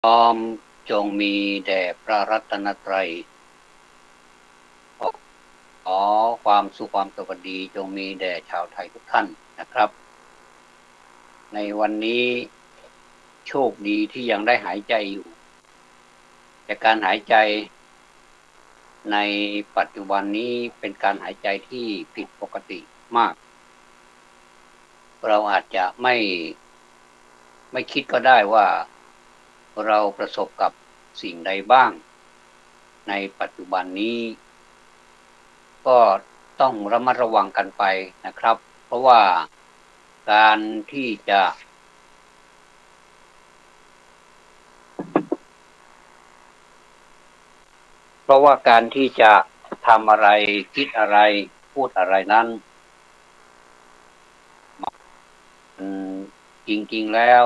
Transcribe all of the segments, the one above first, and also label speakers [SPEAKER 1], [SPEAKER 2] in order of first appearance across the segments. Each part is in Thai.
[SPEAKER 1] อมจงมีแด่พระรัตนตรัยขอความสุขความสวัสดีจงมีแด่ชาวไทยทุกท่านนะครับในวันนี้โชคดีที่ยังได้หายใจอยู่แต่การหายใจในปัจจุบันนี้เป็นการหายใจที่ผิดปกติมากเราอาจจะไม่คิดก็ได้ว่าเราประสบกับสิ่งใดบ้างในปัจจุบันนี้ก็ต้องระมัดระวังกันไปนะครับเพราะว่าการที่จะทำอะไรคิดอะไรพูดอะไรนั้นจริงๆแล้ว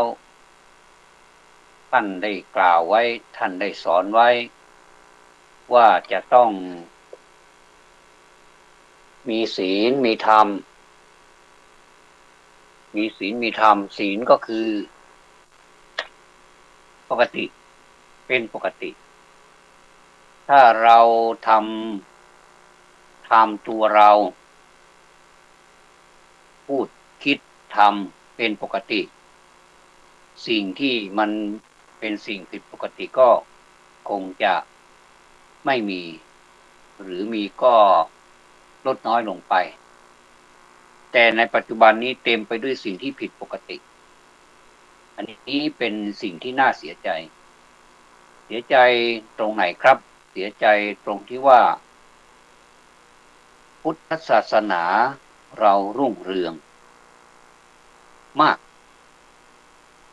[SPEAKER 1] ท่านได้กล่าวไว้ท่านได้สอนไว้ว่าจะต้องมีศีลมีธรรมมีศีลมีธรรมศีลก็คือปกติเป็นปกติถ้าเราทำตัวเราพูดคิดทำเป็นปกติสิ่งที่มันเป็นสิ่งผิดปกติก็คงจะไม่มีหรือมีก็ลดน้อยลงไปแต่ในปัจจุบันนี้เต็มไปด้วยสิ่งที่ผิดปกติอันนี้เป็นสิ่งที่น่าเสียใจตรงไหนครับเสียใจตรงที่ว่าพุทธศาสนาเรารุ่งเรืองมาก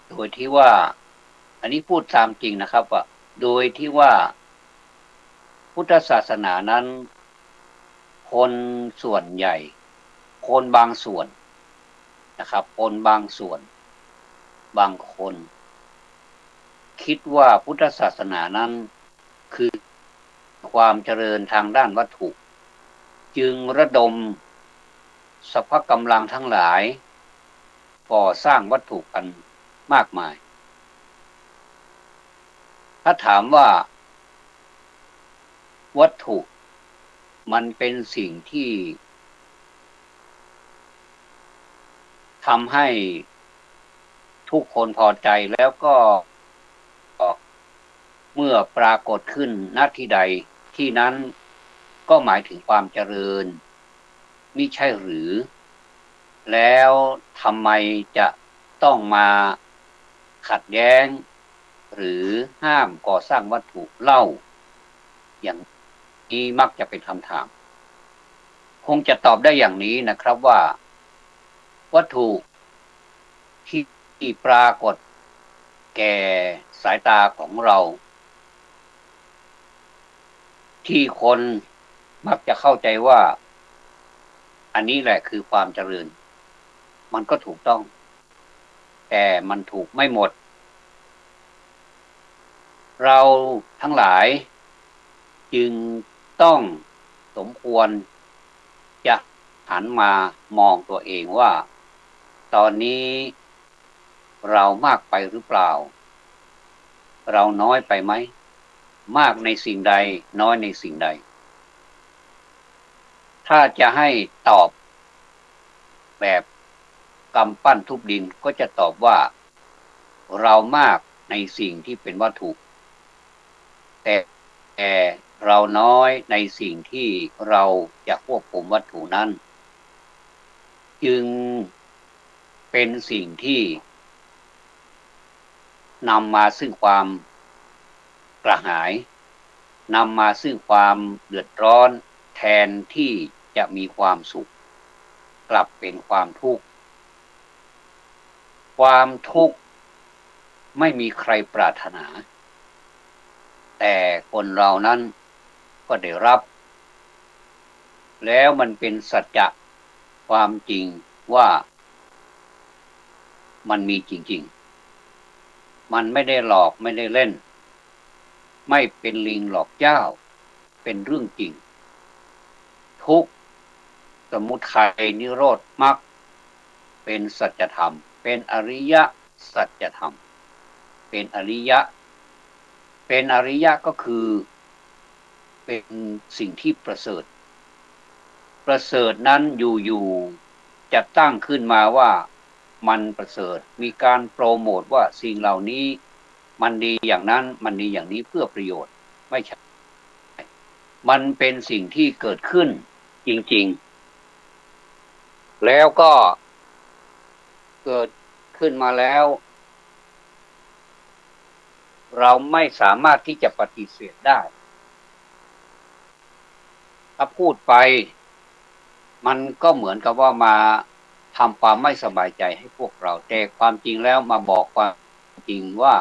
[SPEAKER 1] โดยที่ว่าอันนี้พูดตามจริงนะครับว่าโดยที่ว่าพุทธศาสนานั้นคนส่วนใหญ่คนบางส่วนนะครับคนบางส่วนบางคนคิดว่าพุทธศาสนานั้นคือความเจริญทางด้านวัตถุจึงระดมสรรพกำลังทั้งหลายก่อสร้างวัตถุกันมากมายถ้าถามว่าวัตถุมันเป็นสิ่งที่ทำให้ทุกคนพอใจแล้วก็เมื่อปรากฏขึ้นณที่ใดที่นั้นก็หมายถึงความเจริญมิใช่หรือแล้วทำไมจะต้องมาขัดแย้งหรือห้ามก่อสร้างวัตถุเล่าอย่างนี้มักจะเป็นคำถามคงจะตอบได้อย่างนี้นะครับว่าวัตถุที่ปรากฏแก่สายตาของเราที่คนมักจะเข้าใจว่าอันนี้แหละคือความเจริญมันก็ถูกต้องแต่มันถูกไม่หมดเราทั้งหลายจึงต้องสมควรจะหันมามองตัวเองว่าตอนนี้เรามากไปหรือเปล่าเราน้อยไปไหมมากในสิ่งใดน้อยในสิ่งใดถ้าจะให้ตอบแบบกำปั้นทุบดินก็จะตอบว่าเรามากในสิ่งที่เป็นวัตถุแต่เราน้อยในสิ่งที่เราจะควบคุมวัตถุนั้นจึงเป็นสิ่งที่นำมาซึ่งความกระหายนำมาซึ่งความเดือดร้อนแทนที่จะมีความสุขกลับเป็นความทุกข์ความทุกข์ไม่มีใครปรารถนาแต่คนเรานั้นก็ได้รับแล้วมันเป็นสัจจะความจริงว่ามันมีจริงๆมันไม่ได้หลอกไม่ได้เล่นไม่เป็นลิงหลอกเจ้าเป็นเรื่องจริงทุกข์สมุทัยนิโรธมรรคเป็นสัจธรรมเป็นอริยสัจธรรมเป็นอริย เป็นอริยะก็คือเป็นสิ่งที่ประเสริฐนั้นอยู่ๆจะตั้งขึ้นมาว่ามันประเสริฐมีการโปรโมทว่าสิ่งเหล่านี้มันดีอย่างนั้นมันดีอย่างนี้เพื่อประโยชน์ไม่ใช่มันเป็นสิ่งที่เกิดขึ้นจริงๆแล้วก็เกิดขึ้นมาแล้วเราไม่สามารถที่จะปฏิเสธได้ถ้าพูดไปมันก็เหมือนกับว่ามาทำความไม่สบายใจให้พวกเราแต่ความจริงแล้วมาบอกความจริงว่า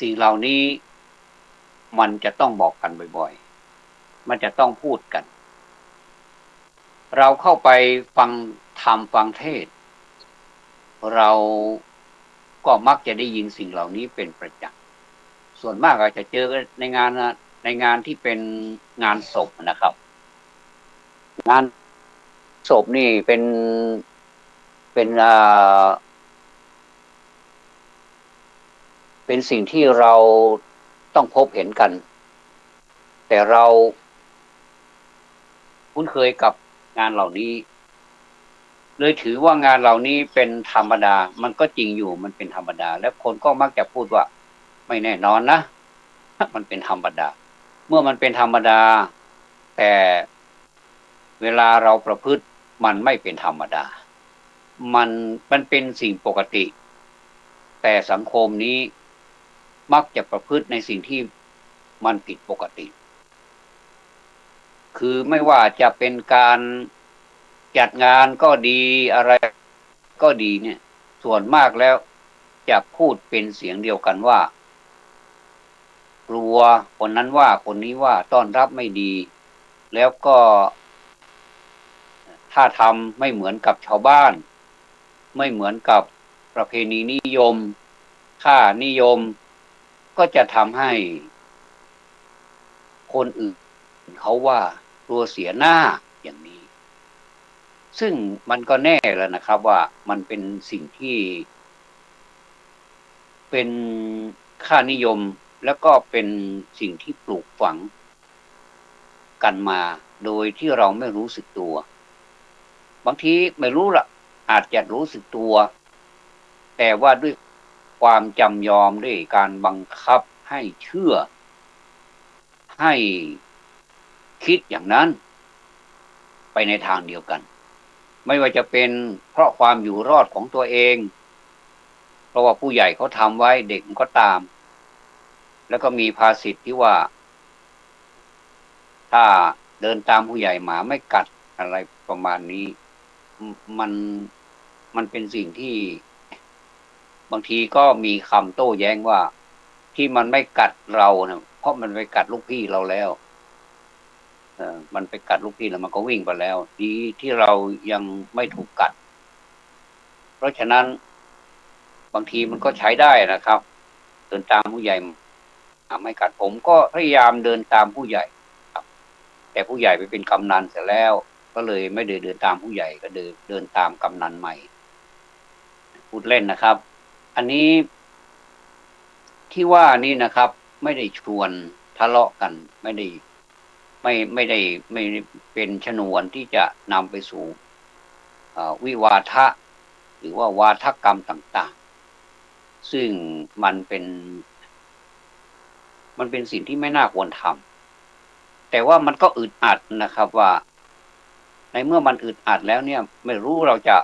[SPEAKER 1] สิ่งเหล่านี้มันจะต้องบอกกันบ่อยๆมันจะต้องพูดกันเราเข้าไปฟังธรรมฟังเทศเราก็มักจะได้ยินสิ่งเหล่านี้เป็นประจำส่วนมากอาจจะเจอในงานที่เป็นงานศพนะครับงานศพนี่เป็นสิ่งที่เราต้องพบเห็นกันแต่เราคุ้นเคยกับงานเหล่านี้เลยถือว่างานเหล่านี้เป็นธรรมดามันก็จริงอยู่มันเป็นธรรมดาและคนก็มักจะพูดว่าไม่แน่นอนนะมันเป็นธรรมดาเมื่อมันเป็นธรรมดาแต่เวลาเราประพฤติมันไม่เป็นธรรมดามันเป็นสิ่งปกติแต่สังคมนี้มักจะประพฤติในสิ่งที่มันผิดปกติคือไม่ว่าจะเป็นการจัดงานก็ดีอะไรก็ดีเนี่ยส่วนมากแล้วจะพูดเป็นเสียงเดียวกันว่ากลัวคนนั้นว่าคนนี้ว่าต้อนรับไม่ดีแล้วก็ถ้าทำไม่เหมือนกับชาวบ้านไม่เหมือนกับประเพณีนิยมค่านิยมก็จะทำให้คนอื่นเขาว่ากลัวเสียหน้าอย่างนี้ซึ่งมันก็แน่แล้วนะครับว่ามันเป็นสิ่งที่เป็นค่านิยมแล้วก็เป็นสิ่งที่ปลูกฝังกันมาโดยที่เราไม่รู้สึกตัวบางทีไม่รู้ละอาจจะรู้สึกตัวแต่ว่าด้วยความจำยอมด้วยการบังคับให้เชื่อให้คิดอย่างนั้นไปในทางเดียวกันไม่ว่าจะเป็นเพราะความอยู่รอดของตัวเองเพราะว่าผู้ใหญ่เขาทำไว้เด็กก็ตามแล้วก็มีภาษิตที่ว่าถ้าเดินตามผู้ใหญ่หมาไม่กัดอะไรประมาณนี้มันมันเป็นสิ่งที่บางทีก็มีคำโต้แย้งว่าที่มันไม่กัดเราเนี่ยเพราะมันไปกัดลูกพี่เราแล้วมันไปกัดลูกพี่แล้วมันก็วิ่งไปแล้วดีที่เรายังไม่ถูกกัดเพราะฉะนั้นบางทีมันก็ใช้ได้นะครับเดินตามผู้ใหญ่ไม่กัดผมก็พยายามเดินตามผู้ใหญ่ครับแต่ผู้ใหญ่ไปเป็นกำนันเสร็จแล้วก็เลยไม่ได้เดินตามผู้ใหญ่ก็เดินตามกำนันใหม่พูดเล่นนะครับอันนี้ที่ว่านี่นะครับไม่ได้ชวนทะเลาะกันไม่ได้เป็นชนวนที่จะนำไปสู่วิวาทะหรือว่าวาทกรรมต่างๆซึ่งมันเป็นสิ่งที่ไม่น่าควรทำแต่ว่ามันก็อึดอัดนะครับว่าในเมื่อมันอึดอัดแล้วเนี่ยไม่รู้เราจะ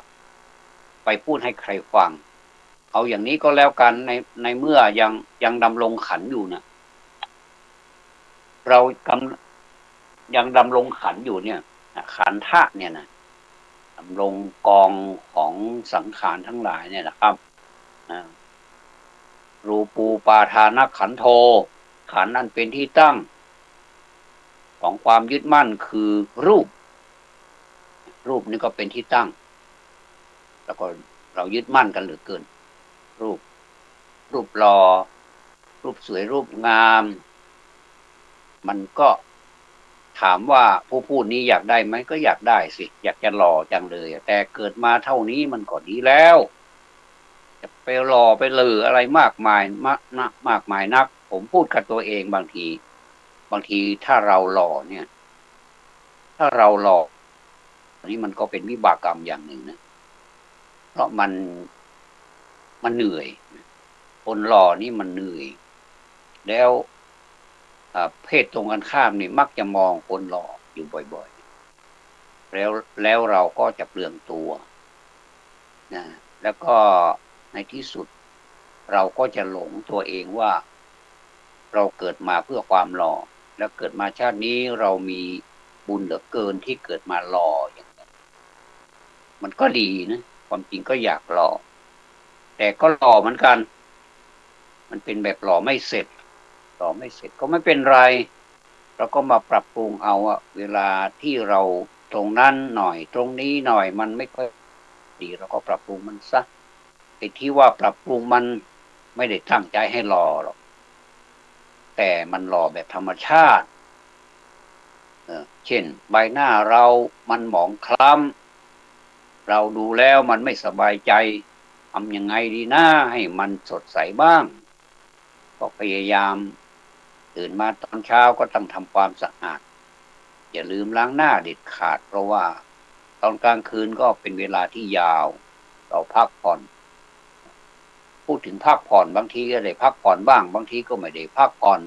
[SPEAKER 1] ไปพูดให้ใครฟังเอาอย่างนี้ก็แล้วกันในเมื่อยังดำรงขันอยู่นะเรายังดำรงขันอยู่เนี่ยขันธะเนี่ยนะดำรงกองของสังขารทั้งหลายเนี่ยนะครับรูปูปาทานขันโธขันนั้นเป็นที่ตั้งของความยึดมั่นคือรูปนี่ก็เป็นที่ตั้งแล้วก็เรายึดมั่นกันเหลือเกินรูปหล่อรูปสวยรูปงามมันก็ถามว่าผู้พูดนี้อยากได้ไหมก็อยากได้สิอยากจะหล่อจังเลยแต่เกิดมาเท่านี้มันก็ดีแล้วจะไปหล่อไปเหลืออะไรมากมายนัก ผมพูดกับตัวเองบางทีถ้าเราหล่อเนี่ยถ้าเราหล่อนี่มันก็เป็นวิบากกรรมอย่างหนึ่งนะเพราะมันเหนื่อยคนหล่อนี่มันเหนื่อยแล้วเพศตรงกันข้ามนี่มักจะมองคนหล่ออยู่บ่อยๆแล้วเราก็จะเปลืองตัวนะแล้วก็ในที่สุดเราก็จะหลงตัวเองว่าเราเกิดมาเพื่อความหล่อแล้วเกิดมาชาตินี้เรามีบุญเหลือเกินที่เกิดมาหล่ออย่างนี้มันก็ดีนะความจริงก็อยากหล่อแต่ก็หล่อเหมือนกันมันเป็นแบบหล่อไม่เสร็จก็ไม่เป็นไรเราก็มาปรับปรุงเอาอะเวลาที่เราตรงนั้นหน่อยตรงนี้หน่อยมันไม่ค่อยดีเราก็ปรับปรุงมันซะไอ้ที่ว่าปรับปรุงมันไม่ได้ตั้งใจให้หล่อหรอกแต่มันหล่อแบบธรรมชาติเช่นใบหน้าเรามันหมองคล้ำเราดูแล้วมันไม่สบายใจทำยังไงดีนะให้มันสดใสบ้างก็พยายามตื่นมาตอนเช้าก็ต้องทำความสะอาดอย่าลืมล้างหน้าเด็ดขาดเพราะว่าตอนกลางคืนก็เป็นเวลาที่ยาวเราพักผ่อนพูดถึงพักผ่อนบางทีก็ได้พักผ่อนบ้างบางทีก็ไม่ได้พักผ่อน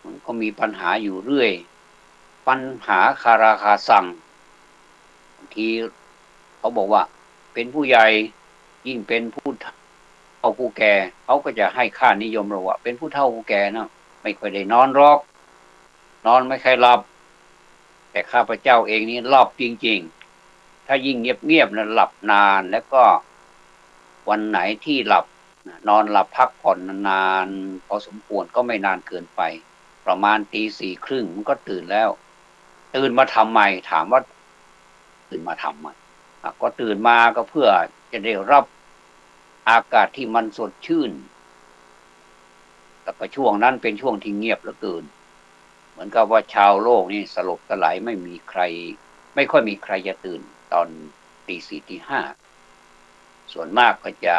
[SPEAKER 1] มันก็มีปัญหาอยู่เรื่อยปัญหาคาราคาซังบางทีเขาบอกว่าเป็นผู้ใหญ่ยิ่งเป็นผู้เฒ่าผู้แก่เขาก็จะให้ค่านิยมเราว่าเป็นผู้เฒ่าผู้แก่นะไม่ค่อยได้นอนหรอกนอนไม่ค่อยหลับแต่ข้าพเจ้าเองนี่หลับจริงๆถ้ายิ่งเงียบๆนะหลับนานแล้วก็วันไหนที่หลับนอนหลับพักผ่อนนานๆพอสมควรก็ไม่นานเกินไปประมาณตี 4:30มันก็ตื่นแล้วตื่นมาทำไมถามว่าตื่นมาทำไมก็ตื่นมาก็เพื่อจะได้รับอากาศที่มันสดชื่นแต่ก็ช่วงนั้นเป็นช่วงที่เงียบเหลือเกินเหมือนกับว่าชาวโลกนี่สลบสลายไม่ค่อยมีใครจะตื่นตอนตี 4 ตี 5ส่วนมากก็จะ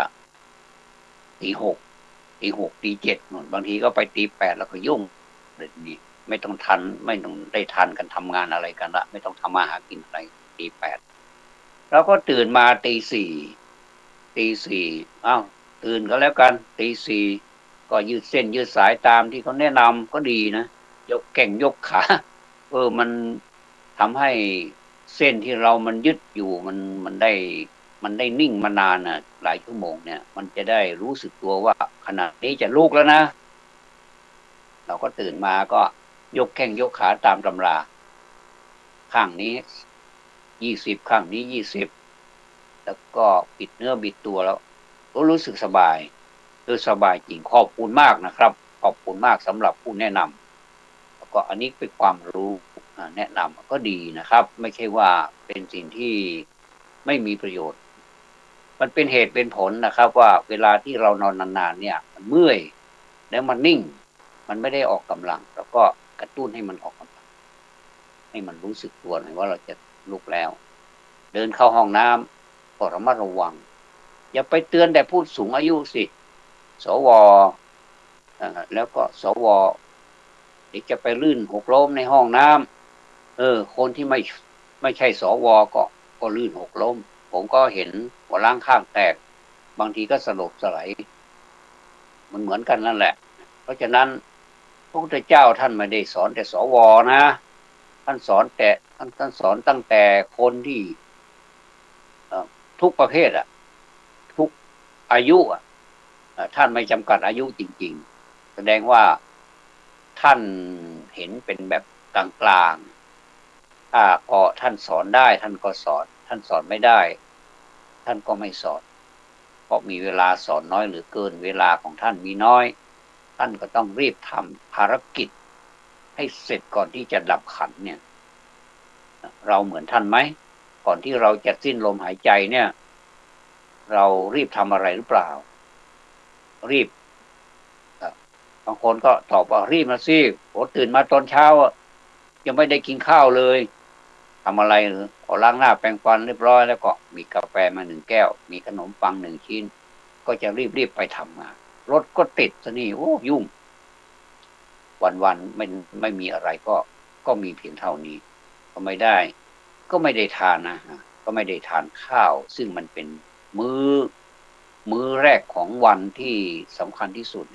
[SPEAKER 1] ตี 6ตี 6 ตี 7บางทีก็ไปตี 8แล้วก็ยุ่งเลยนี่ไม่ต้องได้ทันกันทำงานอะไรกันละไม่ต้องทำมาหากินอะไรตี 8แล้วก็ตื่นมาตี 4อ้าวตื่นก็แล้วกันตี 4ก็ยืดเส้นยืดสายตามที่เขาแนะนำก็ดีนะยกแข้งยกขามันทำให้เส้นที่เรามันยึดอยู่มันได้นิ่งมานานน่ะหลายชั่วโมงเนี่ยมันจะได้รู้สึกตัวว่าขณะนี้จะลุกแล้วนะเราก็ตื่นมาก็ยกแข้งยกขาตามตำราข้างนี้20ข้างนี้20แล้วก็ปิดเนื้อบิดตัวแล้วก็รู้สึกสบายสบายจริงขอบคุณมากนะครับขอบคุณมากสำหรับผู้แนะนำแล้วก็อันนี้เป็นความรู้แนะนำก็ดีนะครับไม่ใช่ว่าเป็นสิ่งที่ไม่มีประโยชน์มันเป็นเหตุเป็นผลนะครับว่าเวลาที่เรานอนนานๆเนี่ยมันเมื่อยแล้วมันนิ่งมันไม่ได้ออกกำลังแล้วก็กระตุ้นให้มันออกกำลังให้มันรู้สึกตัวหน่อยว่าเราจะลุกแล้วเดินเข้าห้องน้ำก็ระมัดระวังอย่าไปเตือนแต่ผู้สูงอายุสิสวแล้วก็สวเด็กจะไปลื่นหกล้มในห้องน้ำคนที่ไม่ใช่สวก็ลื่นหกล้มผมก็เห็นหัวล้างข้างแตกบางทีก็สลบสลายมันเหมือนกันนั่นแหละเพราะฉะนั้นพระพุทธเจ้าท่านไม่ได้สอนแต่สวนะท่านสอนตั้งแต่คนที่ทุกประเภททุกอายุท่านไม่จำกัดอายุจริงๆแสดงว่าท่านเห็นเป็นแบบกลางๆถ้าพอท่านสอนได้ท่านก็สอนท่านสอนไม่ได้ท่านก็ไม่สอนเพราะมีเวลาสอนน้อยหรือเกินเวลาของท่านมีน้อยท่านก็ต้องรีบทำภารกิจให้เสร็จก่อนที่จะดับขันเนี่ยเราเหมือนท่านไหมก่อนที่เราจะสิ้นลมหายใจเนี่ยเรารีบทำอะไรหรือเปล่ารีบบางคนก็ตอบว่ารีบมาสิโอ้ตื่นมาตอนเช้ายังไม่ได้กินข้าวเลยทำอะไรหรือพอล้างหน้าแปรงฟันเรียบร้อยแล้วก็มีกาแฟมา1 แก้วมีขนมปัง1 ชิ้นก็จะรีบไปทำงานรถก็ติดซะนี่โอ้ยุ่ง วันไม่มีอะไรก็มีเพียงเท่านี้ก็ไม่ได้ทานนะก็ไม่ได้ทานข้าวซึ่งมันเป็นมื้อมื้อแรกของวันที่สำคัญที่สุด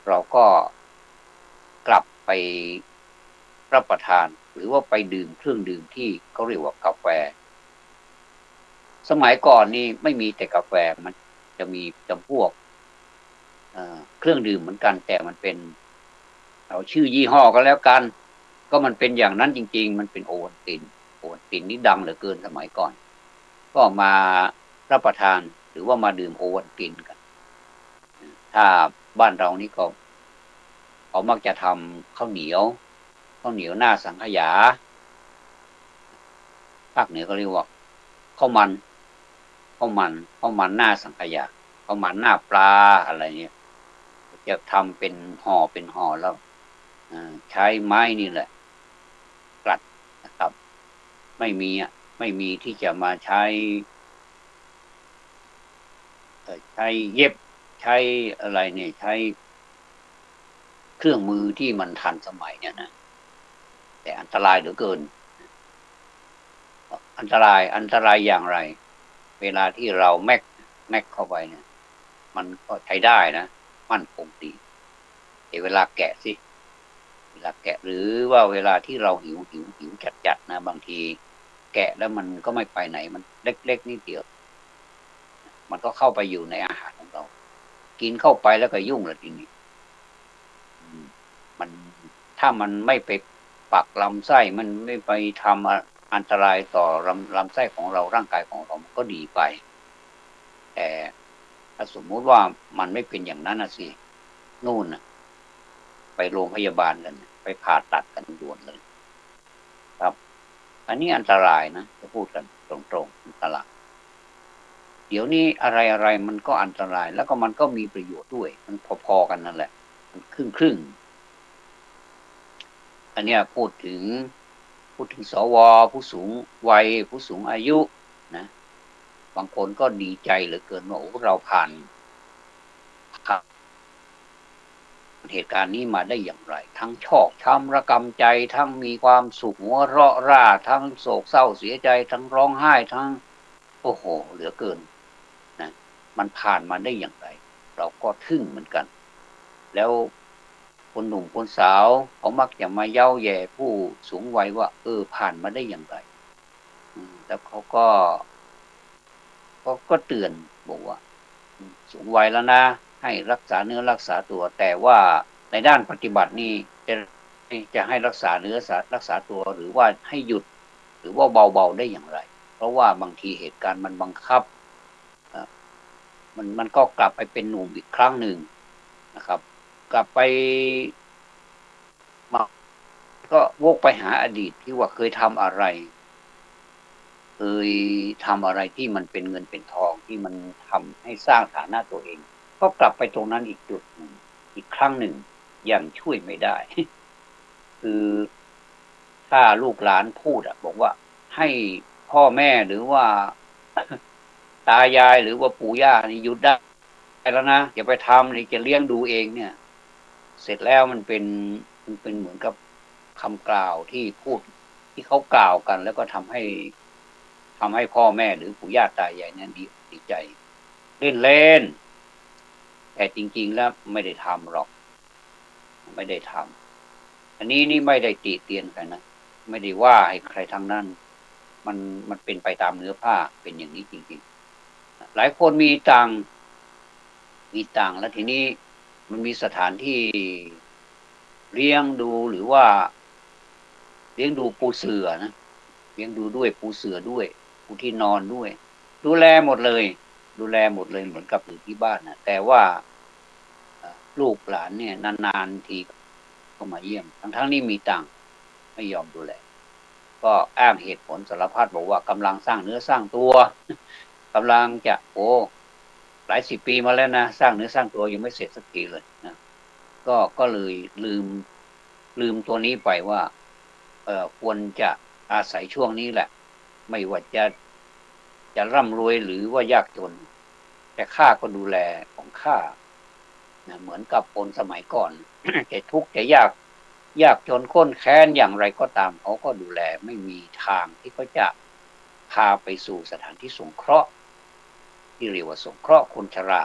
[SPEAKER 1] เราก็กลับไปรับประทานหรือว่าไปดื่มเครื่องดื่มที่เขาเรียกว่ากาแฟสมัยก่อนนี่ไม่มีแต่กาแฟมันจะมีจำพวกเครื่องดื่มเหมือนกันแต่มันเป็นเอาชื่อยี่ห้อก็แล้วกันก็มันเป็นอย่างนั้นจริงๆมันเป็นโอวัลตินนี่ดังเหลือเกินสมัยก่อนก็มารับประทานหรือว่ามาดื่มโอวัลตินกันถ้าบ้านเรานี่ก็เขามักจะทำข้าวเหนียวหน้าสังขยาภาคเหนือก็เรียกว่าข้าวมันหน้าสังขยาข้าวมันหน้าปลาอะไรเนี่ยจะทำเป็นห่อแล้วใช้ไม้นี่แหละกลัดนะครับไม่มีที่จะมาใช้เย็บใช้อะไรเนี่ยใช้เครื่องมือที่มันทันสมัยเนี่ยนะแต่อันตรายเหลือเกินอันตรายอย่างไรเวลาที่เราแม็กเข้าไปเนี่ยมันก็ใช้ได้นะมั่นคงดีแต่เวลาแกะหรือว่าเวลาที่เราหิวจัดนะบางทีแกะแล้วมันก็ไม่ไปไหนมันเล็กนิดเดียวมันก็เข้าไปอยู่ในอาหารของเรากินเข้าไปแล้วก็ยุ่งละทีนี้มันถ้ามันไม่ไปปักลำไส้มันไม่ไปทำอันตรายต่อลำไส้ของเราร่างกายของเรามันก็ดีไปแต่ถ้าสมมุติว่ามันไม่เป็นอย่างนั้นนะสินู่นนะไปโรงพยาบาลกันไปผ่าตัดกันด่วนเลยครับอันนี้อันตรายนะจะพูดกันตรงๆอันตรายเดี๋ยวนี้อะไรมันก็อันตรายแล้วก็มันก็มีประโยชน์ด้วยมันพอๆกันนั่นแหละมันครึ่งอันนี้พูดถึงสวผู้สูงวัยผู้สูงอายุนะบางคนก็ดีใจเหลือเกินว่าเราผ่านเหตุการณ์นี้มาได้อย่างไรทั้งชอกช้ำระกำใจทั้งมีความสุขหัวเราะร่าทั้งโศกเศร้าเสียใจทั้งร้องไห้ทั้งโอ้โหเหลือเกินนะมันผ่านมาได้อย่างไรเราก็ทึ่งเหมือนกันแล้วคนหนุ่มคนสาวเขามักจะมาเย้าแย่ผู้สูงวัยว่าผ่านมาได้อย่างไรแล้วเขาก็เตือนบอกว่าสูงวัยแล้วนะให้รักษาเนื้อรักษาตัวแต่ว่าในด้านปฏิบัตินี่จะให้รักษาเนื้อรักษาตัวหรือว่าให้หยุดหรือว่าเบาๆได้อย่างไรเพราะว่าบางทีเหตุการณ์มันบังคับมันก็กลับไปเป็นหนุ่มอีกครั้งหนึ่งนะครับกลับไปมาก็วกไปหาอดีตที่ว่าเคยทำอะไรที่มันเป็นเงินเป็นทองที่มันทำให้สร้างฐานะตัวเองก็กลับไปตรงนั้นอีกจุดหนึ่งอีกครั้งหนึ่งยังช่วยไม่ได้คือถ้าลูกหลานพูดบอกว่าให้พ่อแม่หรือว่าตายายหรือว่าปู่ย่านี่หยุดได้แล้วนะอย่าไปทำเลยจะเลี้ยงดูเองเนี่ยเสร็จแล้วมันเป็นเหมือนกับคำกล่าวที่พูดที่เขากล่าวกันแล้วก็ทำให้พ่อแม่หรือปู่ย่าตายายเนี่ยดีใจเล่นแต่จริงๆแล้วไม่ได้ทำหรอกไม่ได้ทำอันนี้นี่ไม่ได้ติเตียนกันนะไม่ได้ว่าให้ใครทั้งนั้นมันเป็นไปตามเนื้อผ้าเป็นอย่างนี้จริงๆหลายคนมีตังแล้วทีนี้มันมีสถานที่เลี้ยงดูหรือว่าเลี้ยงดูปูเสือนะเลี้ยงดูด้วยปูเสือด้วยปูที่นอนด้วยดูแลหมดเลยเหมือนกับอยู่ที่บ้านนะแต่ว่าลูกหลานเนี่ยนานๆทีก็มาเยี่ยมทั้งนี้มีตังค์ไม่ยอมดูแลก็อ้างเหตุผลสารพัดบอกว่ากำลังสร้างเนื้อสร้างตัวกำลังจะหลายสิบปีมาแล้วนะสร้างเนื้อสร้างตัวยังไม่เสร็จสักทีเลยนะก็เลยลืมตัวนี้ไปว่าควรจะอาศัยช่วงนี้แหละไม่ว่าจะร่ำรวยหรือว่ายากจนแต่ข้าก็ดูแลของข้า นะเหมือนกับคนสมัยก่อน จะทุกข์จะยากจนข้นแค้นอย่างไรก็ตามเขาก็ดูแลไม่มีทางที่เขาจะพาไปสู่สถานที่สงเคราะห์ที่เรียกว่าสงเคราะห์คนชรา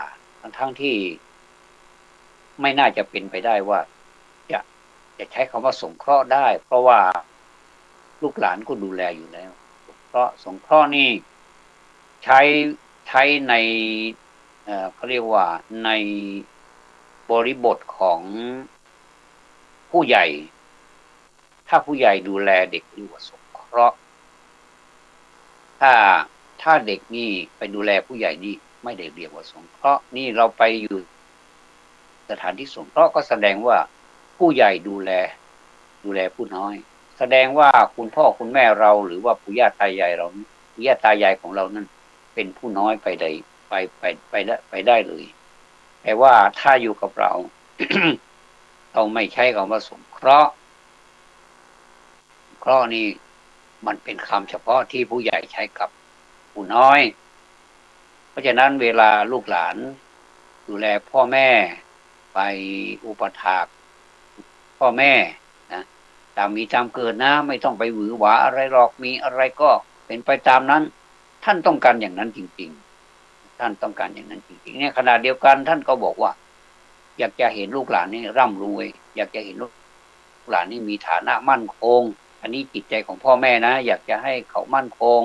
[SPEAKER 1] ทั้งที่ไม่น่าจะเป็นไปได้ว่าจะจะใช้คำว่าสงเคราะห์ได้เพราะว่าลูกหลานก็ดูแลอยู่แล้วสงเคราะห์นี่ใช้ใช้ในเขาเรียกว่าในบริบทของผู้ใหญ่ถ้าผู้ใหญ่ดูแลเด็กเรียกว่าสงเคราะห์ถ้าถ้าเด็กนี่ไปดูแลผู้ใหญ่นี่ไม่ได้เรียกว่าสงเคราะห์นี่เราไปอยู่สถานที่สงเคราะห์ก็แสดงว่าผู้ใหญ่ดูแลผู้น้อยแสดงว่าคุณพ่อคุณแม่เราหรือว่าปู่ย่าตายายเราปู่ย่าตายายของเรานั้นเป็นผู้น้อยไปได้ไปได้เลยแต่ว่าถ้าอยู่กับเรา เราไม่ใช้คำว่าสงเคราะห์นี่มันเป็นคำเฉพาะที่ผู้ใหญ่ใช้กับผู้น้อยเพราะฉะนั้นเวลาลูกหลานดูแลพ่อแม่ไปอุปถากพ่อแม่นะตามมีตามเกิดนะไม่ต้องไปหวือหวาอะไรหรอกมีอะไรก็เป็นไปตามนั้นท่านต้องการอย่างนั้นจริงๆท่านต้องการอย่างนั้นจริงๆเนี่ยขณะเดียวกันท่านก็บอกว่าอยากจะเห็นลูกหลานนี่ร่ำรวยอยากจะเห็นลูกหลานนี่มีฐานะมั่นคงอันนี้จิตใจของพ่อแม่นะอยากจะให้เขามั่นคง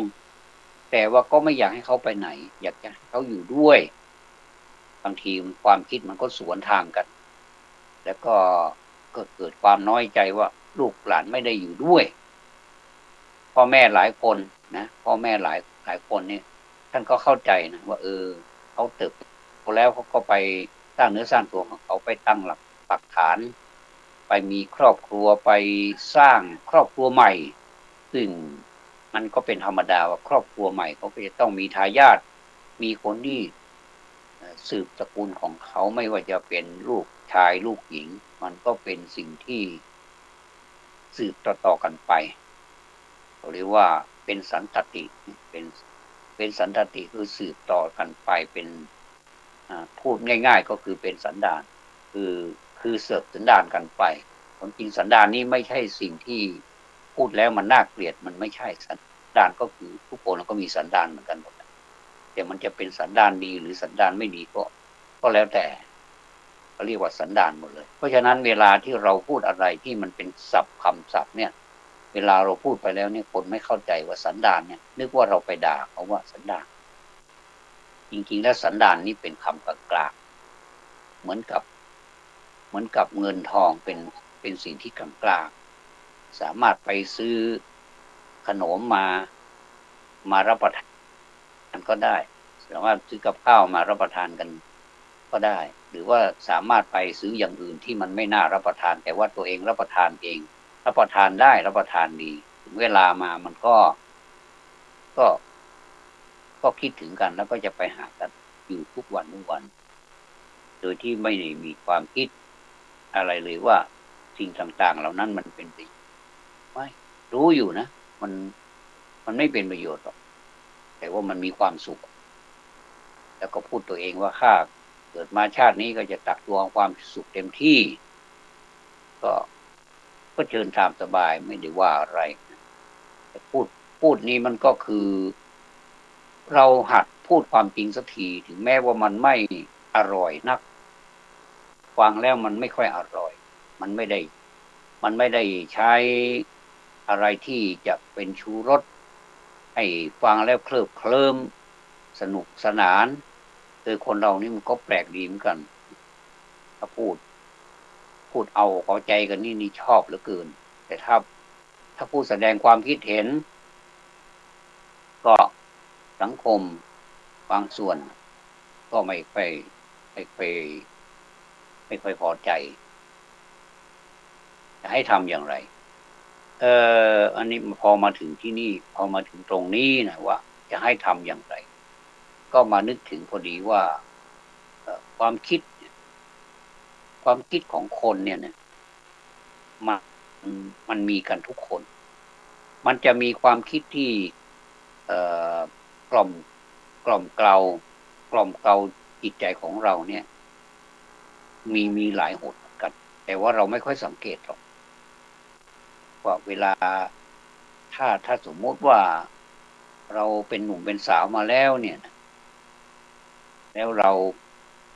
[SPEAKER 1] แต่ว่าก็ไม่อยากให้เขาไปไหนอยากจะให้เขาอยู่ด้วยบางทีความคิดมันก็สวนทางกันแล้วก็เกิดความน้อยใจว่าลูกหลานไม่ได้อยู่ด้วยพ่อแม่หลายคนนะพ่อแม่หลายคนเนี่ยท่านก็เข้าใจนะว่าเขาเติบโตแล้วเขาก็ไปสร้างเนื้อสร้างตัวของเขาไปตั้งหลักปักฐานไปมีครอบครัวไปสร้างครอบครัวใหม่ซึ่งมันก็เป็นธรรมดาว่าครอบครัวใหม่เขาก็จะต้องมีทายาทมีคนที่สืบตระกูลของเขาไม่ว่าจะเป็นลูกชายลูกหญิงมันก็เป็นสิ่งที่สืบต่อกันไปเขาเรียกว่าเป็นสันตติเป็นสันตติคือสืบต่อกันไปเป็นพูดง่ายๆก็คือเป็นสันดานคือเสืบสันดานกันไปความจริงสันดานนี้ไม่ใช่สิ่งที่พูดแล้วมันน่าเกลียดมันไม่ใช่สันดานก็คือทุกคนก็มีสันดานเหมือนกันหมดแต่มันจะเป็นสันดานดีหรือสันดานไม่ดีก็แล้วแต่เขาเรียกว่าสันดานหมดเลยเพราะฉะนั้นเวลาที่เราพูดอะไรที่มันเป็นศัพท์คำศัพท์เนี่ยเวลาเราพูดไปแล้วเนี่ยคนไม่เข้าใจว่าสันดานเนี่ยนึกว่าเราไปด่าเขาว่าสันดานจริงๆแล้วสันดานนี่เป็นคำกลางๆเหมือนกับเงินทองเป็นสิ่งที่กลางๆสามารถไปซื้อขนมมารับประทานก็ได้สามารถซื้อกับข้าวมารับประทานกันก็ได้หรือว่าสามารถไปซื้ออย่างอื่นที่มันไม่น่ารับประทานแต่ว่าตัวเองรับประทานเองรับประทานได้รับประทานดีถึงเวลามามันก็ก็คิดถึงกันแล้วก็จะไปหากันอยู่ทุกวันโดยที่ไม่ได้มีความคิดอะไรเลยว่าสิ่งต่างๆเหล่านั้นมันเป็นประโยชน์ไม่รู้อยู่นะมันไม่เป็นประโยชน์หรอกแต่ว่ามันมีความสุขแล้วก็พูดตัวเองว่าข้าเกิดมาชาตินี้ก็จะตักตวงความสุขเต็มที่ก็เชิญตามสบายไม่ได้ว่าอะไรแต่พูดนี้มันก็คือเราหัดพูดความจริงสักทีถึงแม้ว่ามันไม่อร่อยนักฟังแล้วมันไม่ค่อยอร่อยมันไม่ได้ใช้อะไรที่จะเป็นชูรสให้ฟังแล้วเคลิบเคลิ้มสนุกสนานคนเรานี่มันก็แปลกดีเหมือนกันถ้าพูดเอาใจกันนี่ชอบเหลือเกินแต่ถ้าพูดแสดงความคิดเห็นก็สังคมบางส่วนก็ไม่ค่อยพอใจจะให้ทำอย่างไรอันนี้พอมาถึงที่นี่พอมาถึงตรงนี้นะว่าจะให้ทำอย่างไรก็มานึกถึงพอดีว่าความคิดของคนเนี่ยมันมีกันทุกคนมันจะมีความคิดที่กล่อมเกลาจิตใจของเราเนี่ย มีหลายหนเหมือนกันแต่ว่าเราไม่ค่อยสังเกตหรอกว่าเวลาถ้าสมมติว่าเราเป็นหนุ่มเป็นสาวมาแล้วเนี่ยแล้วเรา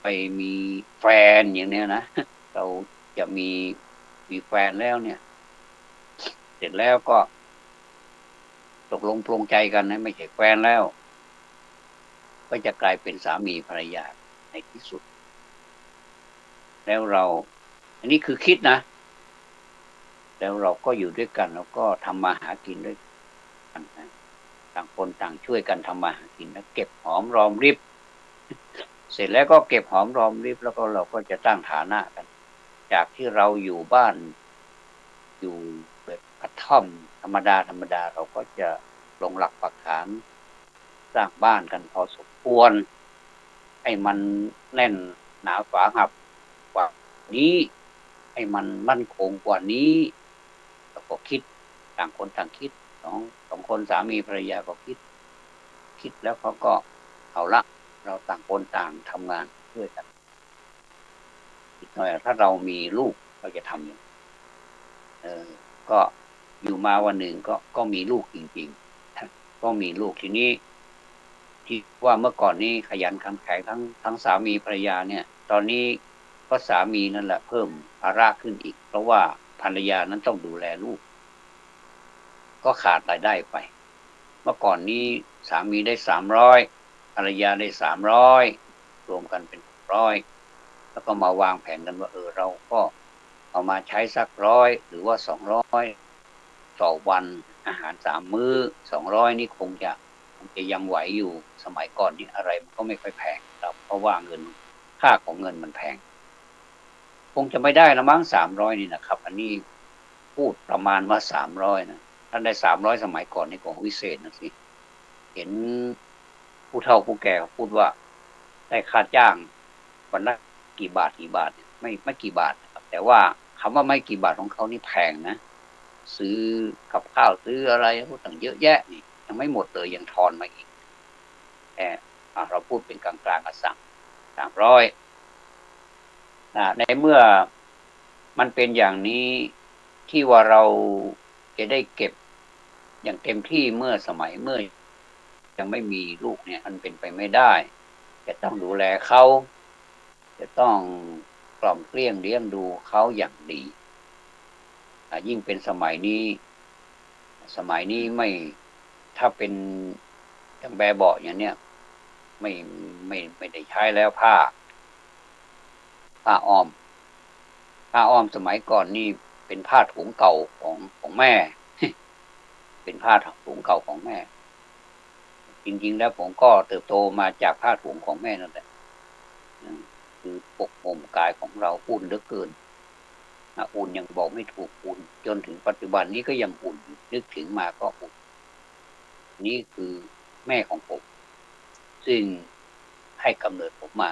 [SPEAKER 1] ไปมีแฟนอย่างเนี้ยนะเราจะมีแฟนแล้วเนี่ยเสร็จแล้วก็ตกลงปลงใจกันนะไม่ใช่แฟนแล้วก็จะกลายเป็นสามีภรรยาในที่สุดแล้วเราอันนี้คือคิดนะแล้วเราก็อยู่ด้วยกันแล้วก็ทำมาหากินด้วยกันนะต่างคนต่างช่วยกันทำมาหากินแล้วเก็บหอมรอมริบเสร็จแล้วก็เก็บหอมรอมริบแล้วก็เราก็จะตั้งฐานะกันจากที่เราอยู่บ้านอยู่แบบกระท่อมธรรมดาเราก็จะลงหลักปักฐานสร้างบ้านกันพอสมควรให้มันแน่นหนาฝาหับกว่านี้ให้มันมั่นคงกว่านี้แล้วก็คิดต่างคนต่างคิดสองคนสามีภรรยาก็คิดแล้วเขาก็เอาละเราต่างคนต่างทำงานด้วยกันอีกหน่อยถ้าเรามีลูกเราจะทำอย่างก็อยู่มาวันหนึ่งก็มีลูกจริงๆก็มีลูกทีนี้ที่ว่าเมื่อก่อนนี้ขยันขันแข็งทั้งสามีภรรยาเนี่ยตอนนี้ก็สามีนั่นแหละเพิ่มภาระขึ้นอีกเพราะว่าภรรยานั้นต้องดูแลลูกก็ขาดรายได้ไปเมื่อก่อนนี้สามีได้300ภรรยาได้300รวมกันเป็น600แล้วก็มาวางแผนกันว่าเราก็เอามาใช้สัก100หรือว่า200ต่อวันอาหาร3 มื้อ200นี่คงจะยังไหวอยู่สมัยก่อนนี่อะไรมันก็ไม่ค่อยแพงครับเพราะว่าค่าของเงินมันแพงคงจะไม่ได้ละมั้ง300นี่นะครับอันนี้พูดประมาณว่า300นะท่านได้300สมัยก่อนนี่ของวิเศษนะสิเห็นผู้เฒ่าผู้แก่เขาพูดว่าได้ค่าจ้างวันละกี่บาทไม่กี่บาทนะครับแต่ว่าคำว่าไม่กี่บาทของเขานี่แพงนะซื้อกับข้าวซื้ออะไรพูดต่างเยอะแยะนี่ยังไม่หมดเลยยังทอนมาอีกแต่เราพูดเป็นกลางๆก็สั่ง300ในเมื่อมันเป็นอย่างนี้ที่ว่าเราจะได้เก็บอย่างเต็มที่เมื่อยังไม่มีลูกเนี่ยมันเป็นไปไม่ได้จะต้องดูแลเขาจะต้องกล่อมเกลี้ยงเลี้ยงดูเขาอย่างดียิ่งเป็นสมัยนี้ไม่ถ้าเป็นอย่างแบบเบาะอย่างเนี้ยไม่ไม่ได้ใช้แล้วผ้าอ้อมสมัยก่อนนี่เป็นผ้าถุงเก่าของแม่เป็นผ้าถุงเก่าของแม่จริงๆแล้วผมก็เติบโตมาจากผ้าถุงของแม่นั่นแหละคือปกห่มกายของเราอุ่นเหลือเกินอุ่นยังบอกไม่ถูกอุ่นจนถึงปัจจุบันนี้ก็ยังอุ่นนึกถึงมาก็อุ่นนี่คือแม่ของผมซึ่งให้กำเนิดผมมา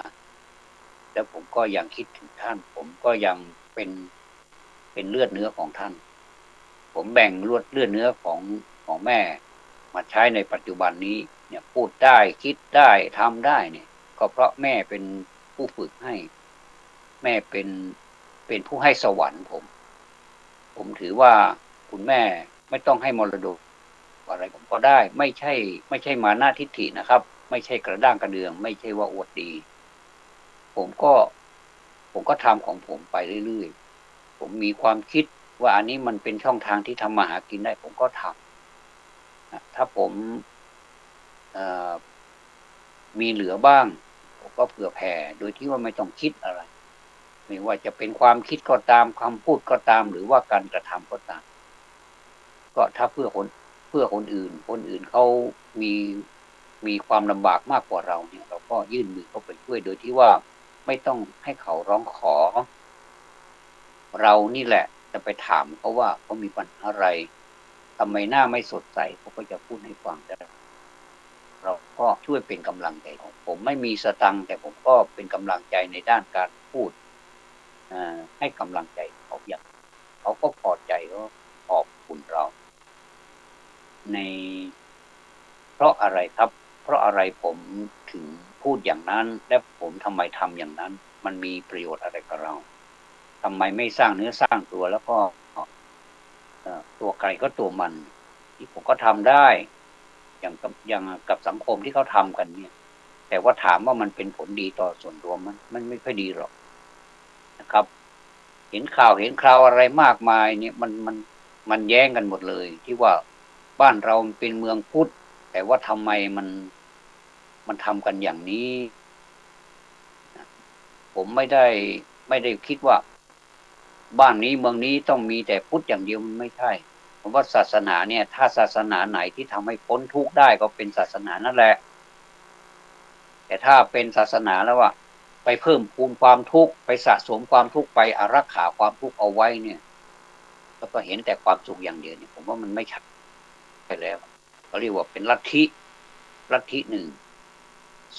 [SPEAKER 1] แล้วผมก็ยังคิดถึงท่านผมก็ยังเป็นเลือดเนื้อของท่านผมแบ่งเลือดเนื้อของแม่มาใช้ในปัจจุบันนี้เนี่ยพูดได้คิดได้ทำได้เนี่ยก็เพราะแม่เป็นผู้ฝึกให้แม่เป็นผู้ให้สวรรค์ผมถือว่าคุณแม่ไม่ต้องให้มรดกอะไรผมก็ได้ไม่ใช่มานะทิฏฐินะครับไม่ใช่กระด้างกระเดืองไม่ใช่ว่าอวดดีผมก็ทำของผมไปเรื่อยๆผมมีความคิดว่าอันนี้มันเป็นช่องทางที่ทำมาหากินได้ผมก็ทำถ้าผมมีเหลือบ้างผมก็เผื่อแผ่โดยที่ว่าไม่ต้องคิดอะไรไม่ว่าจะเป็นความคิดก็ตามคำพูดก็ตามหรือว่าการกระทำก็ตามก็ถ้าเพื่อคนอื่นเขามีความลำบากมากกว่าเราเนี่ยเราก็ยื่นมือเข้าไปช่วยโดยที่ว่าไม่ต้องให้เขาร้องขอเรานี่แหละจะไปถามเขาว่าเขามีปัญหาอะไรทำไมหน้าไม่สดใสเขาก็จะพูดให้ฟังได้เราก็ช่วยเป็นกำลังใจของผมไม่มีสตังค์แต่ผมก็เป็นกำลังใจในด้านการพูดให้กำลังใจเขาอย่างเขาก็พอใจก็ขอบคุณเราในเพราะอะไรครับเพราะอะไรผมถึงพูดอย่างนั้นและผมทำไมทำอย่างนั้น มันมีประโยชน์อะไรกับเราทำไมไม่สร้างเนื้อสร้างตัวแล้วก็ตัวไก่ก็ตัวมันที่ผมก็ทำได้อย่างกับสังคมที่เขาทำกันเนี่ยแต่ว่าถามว่ามันเป็นผลดีต่อส่วนรวมมันไม่ค่อยดีหรอกนะครับเห็นข่าวเห็นคราวอะไรมากมายเนี่ยมันแย้งกันหมดเลยที่ว่าบ้านเราเป็นเมืองพุทธแต่ว่าทำไมมันทำกันอย่างนี้ผมไม่ได้คิดว่าบ้านนี้เมืองนี้ต้องมีแต่พุทธอย่างเดียวมันไม่ใช่ผมว่าศาสนาเนี่ยถ้าศาสนาไหนที่ทำให้พ้นทุกข์ได้ก็เป็นศาสนานั่นแหละแต่ถ้าเป็นศาสนาแล้วว่าไปเพิ่มพูนความทุกข์ไปสะสมความทุกข์ไปอารักขาความทุกข์เอาไว้เนี่ยแล้วก็เห็นแต่ความสุขอย่างเดียวเนี่ยผมว่ามันไม่ใช่แล้วเขาเรียกว่าเป็นลัทธิหนึ่ง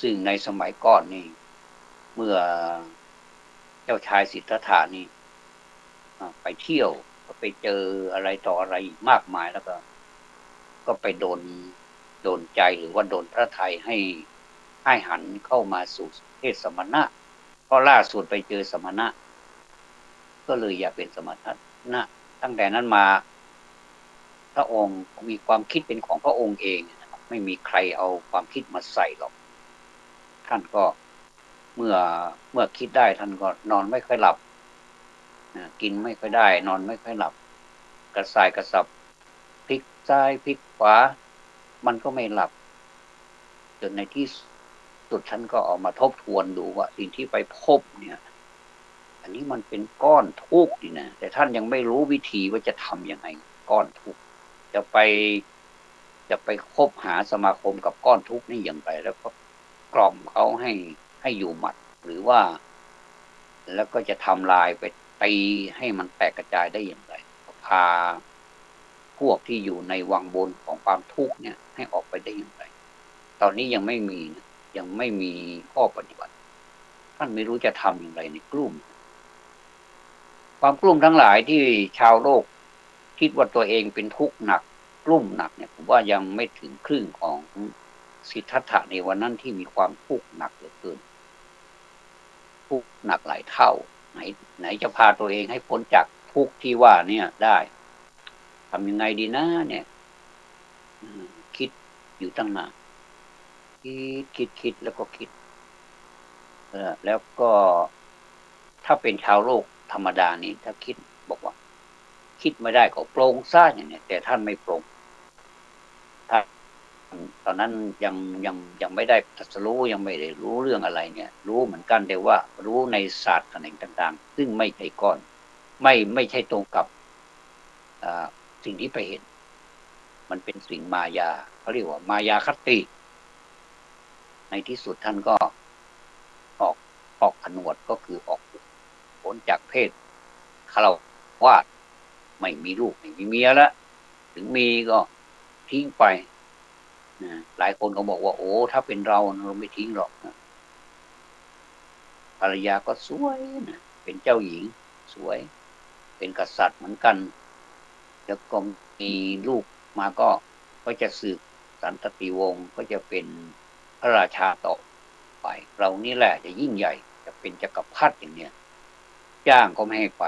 [SPEAKER 1] ซึ่งในสมัยก่อนนี่เมื่อเจ้าชายสิทธัตถะนี่ไปเที่ยวก็ไปเจออะไรต่ออะไรมากมายแล้วก็ไปโดนใจหรือว่าโดนพระทัยให้หันเข้ามาสู่เพศสมณะเพราะล่าสุดไปเจอสมณะก็เลยอยากเป็นสมณะตั้งแต่นั้นมาพระองค์มีความคิดเป็นของพระองค์เองนะครับไม่มีใครเอาความคิดมาใส่หรอกท่านก็เมื่อเมื่อคิดได้ท่านก็นอนไม่ค่อยหลับกินไม่ค่อยได้นอนไม่ค่อยหลับกระส่ายกระสับพลิกซ้ายพลิกขวามันก็ไม่หลับจนในที่สุดท่านก็ออกมาทบทวนดูว่าสิ่งที่ไปพบเนี่ยอันนี้มันเป็นก้อนทุกข์นี่นะแต่ท่านยังไม่รู้วิธีว่าจะทำยังไงก้อนทุกข์จะไปคบหาสมาคมกับก้อนทุกข์นี่อย่างไรแล้วก็กล่อมเขาให้อยู่หมัดหรือว่าแล้วก็จะทำลายไปตีให้มันแตกกระจายได้อย่างไรพาพวกที่อยู่ในวังบนของความทุกข์เนี่ยให้ออกไปได้อย่างไรตอนนี้ยังไม่มีนะยังไม่มีข้อปฏิบัติท่านไม่รู้จะทำอย่างไรในกลุ่มความกลุ่มทั้งหลายที่ชาวโลกคิดว่าตัวเองเป็นทุกข์หนักกลุ่มหนักเนี่ยผมว่ายังไม่ถึงครึ่งของสิทธัตถะในวันนั้นที่มีความทุกข์หนักเหลือเกินทุกข์หนักหลายเท่าไหนจะพาตัวเองให้พ้นจากทุกข์ที่ว่าเนี่ยได้ทำยังไงดีนะเนี่ยคิดอยู่ตั้งนานคิดแล้วก็คิดแล้วก็ถ้าเป็นชาวโลกธรรมดานี้ถ้าคิดบอกว่าคิดไม่ได้ก็ปรงซะอย่างนี้แต่ท่านไม่ปรงท่านตอนนั้นยังไม่ได้ตรัสรู้ยังไม่ได้รู้เรื่องอะไรเนี่ยรู้เหมือนกันแต่ว่ารู้ในศาสตร์แขนงต่างๆซึ่งไม่ใช่ก้อนไม่ใช่ตรงกับสิ่งที่ไปเห็นมันเป็นสิ่งมายาเขาเรียกว่ามายาคติในที่สุดท่านก็ออกผนวดก็คือออกพ้นจากเพศฆราวาสไม่มีลูกไม่มีเมียแล้วถึงมีก็ทิ้งไปนะหลายคนก็บอกว่าโอ้ถ้าเป็นเราไม่ทิ้งหรอกนะภรรยาก็สวยนะเป็นเจ้าหญิงสวยเป็นกษัตริย์เหมือนกันแล้วก็มีลูกมาก็จะสืบสันตติวงศ์ก็จะเป็นพระราชาต่อไปเรานี่แหละจะยิ่งใหญ่จะเป็นจักรพรรดิอย่างเนี้ยจ้างก็ไม่ให้ไป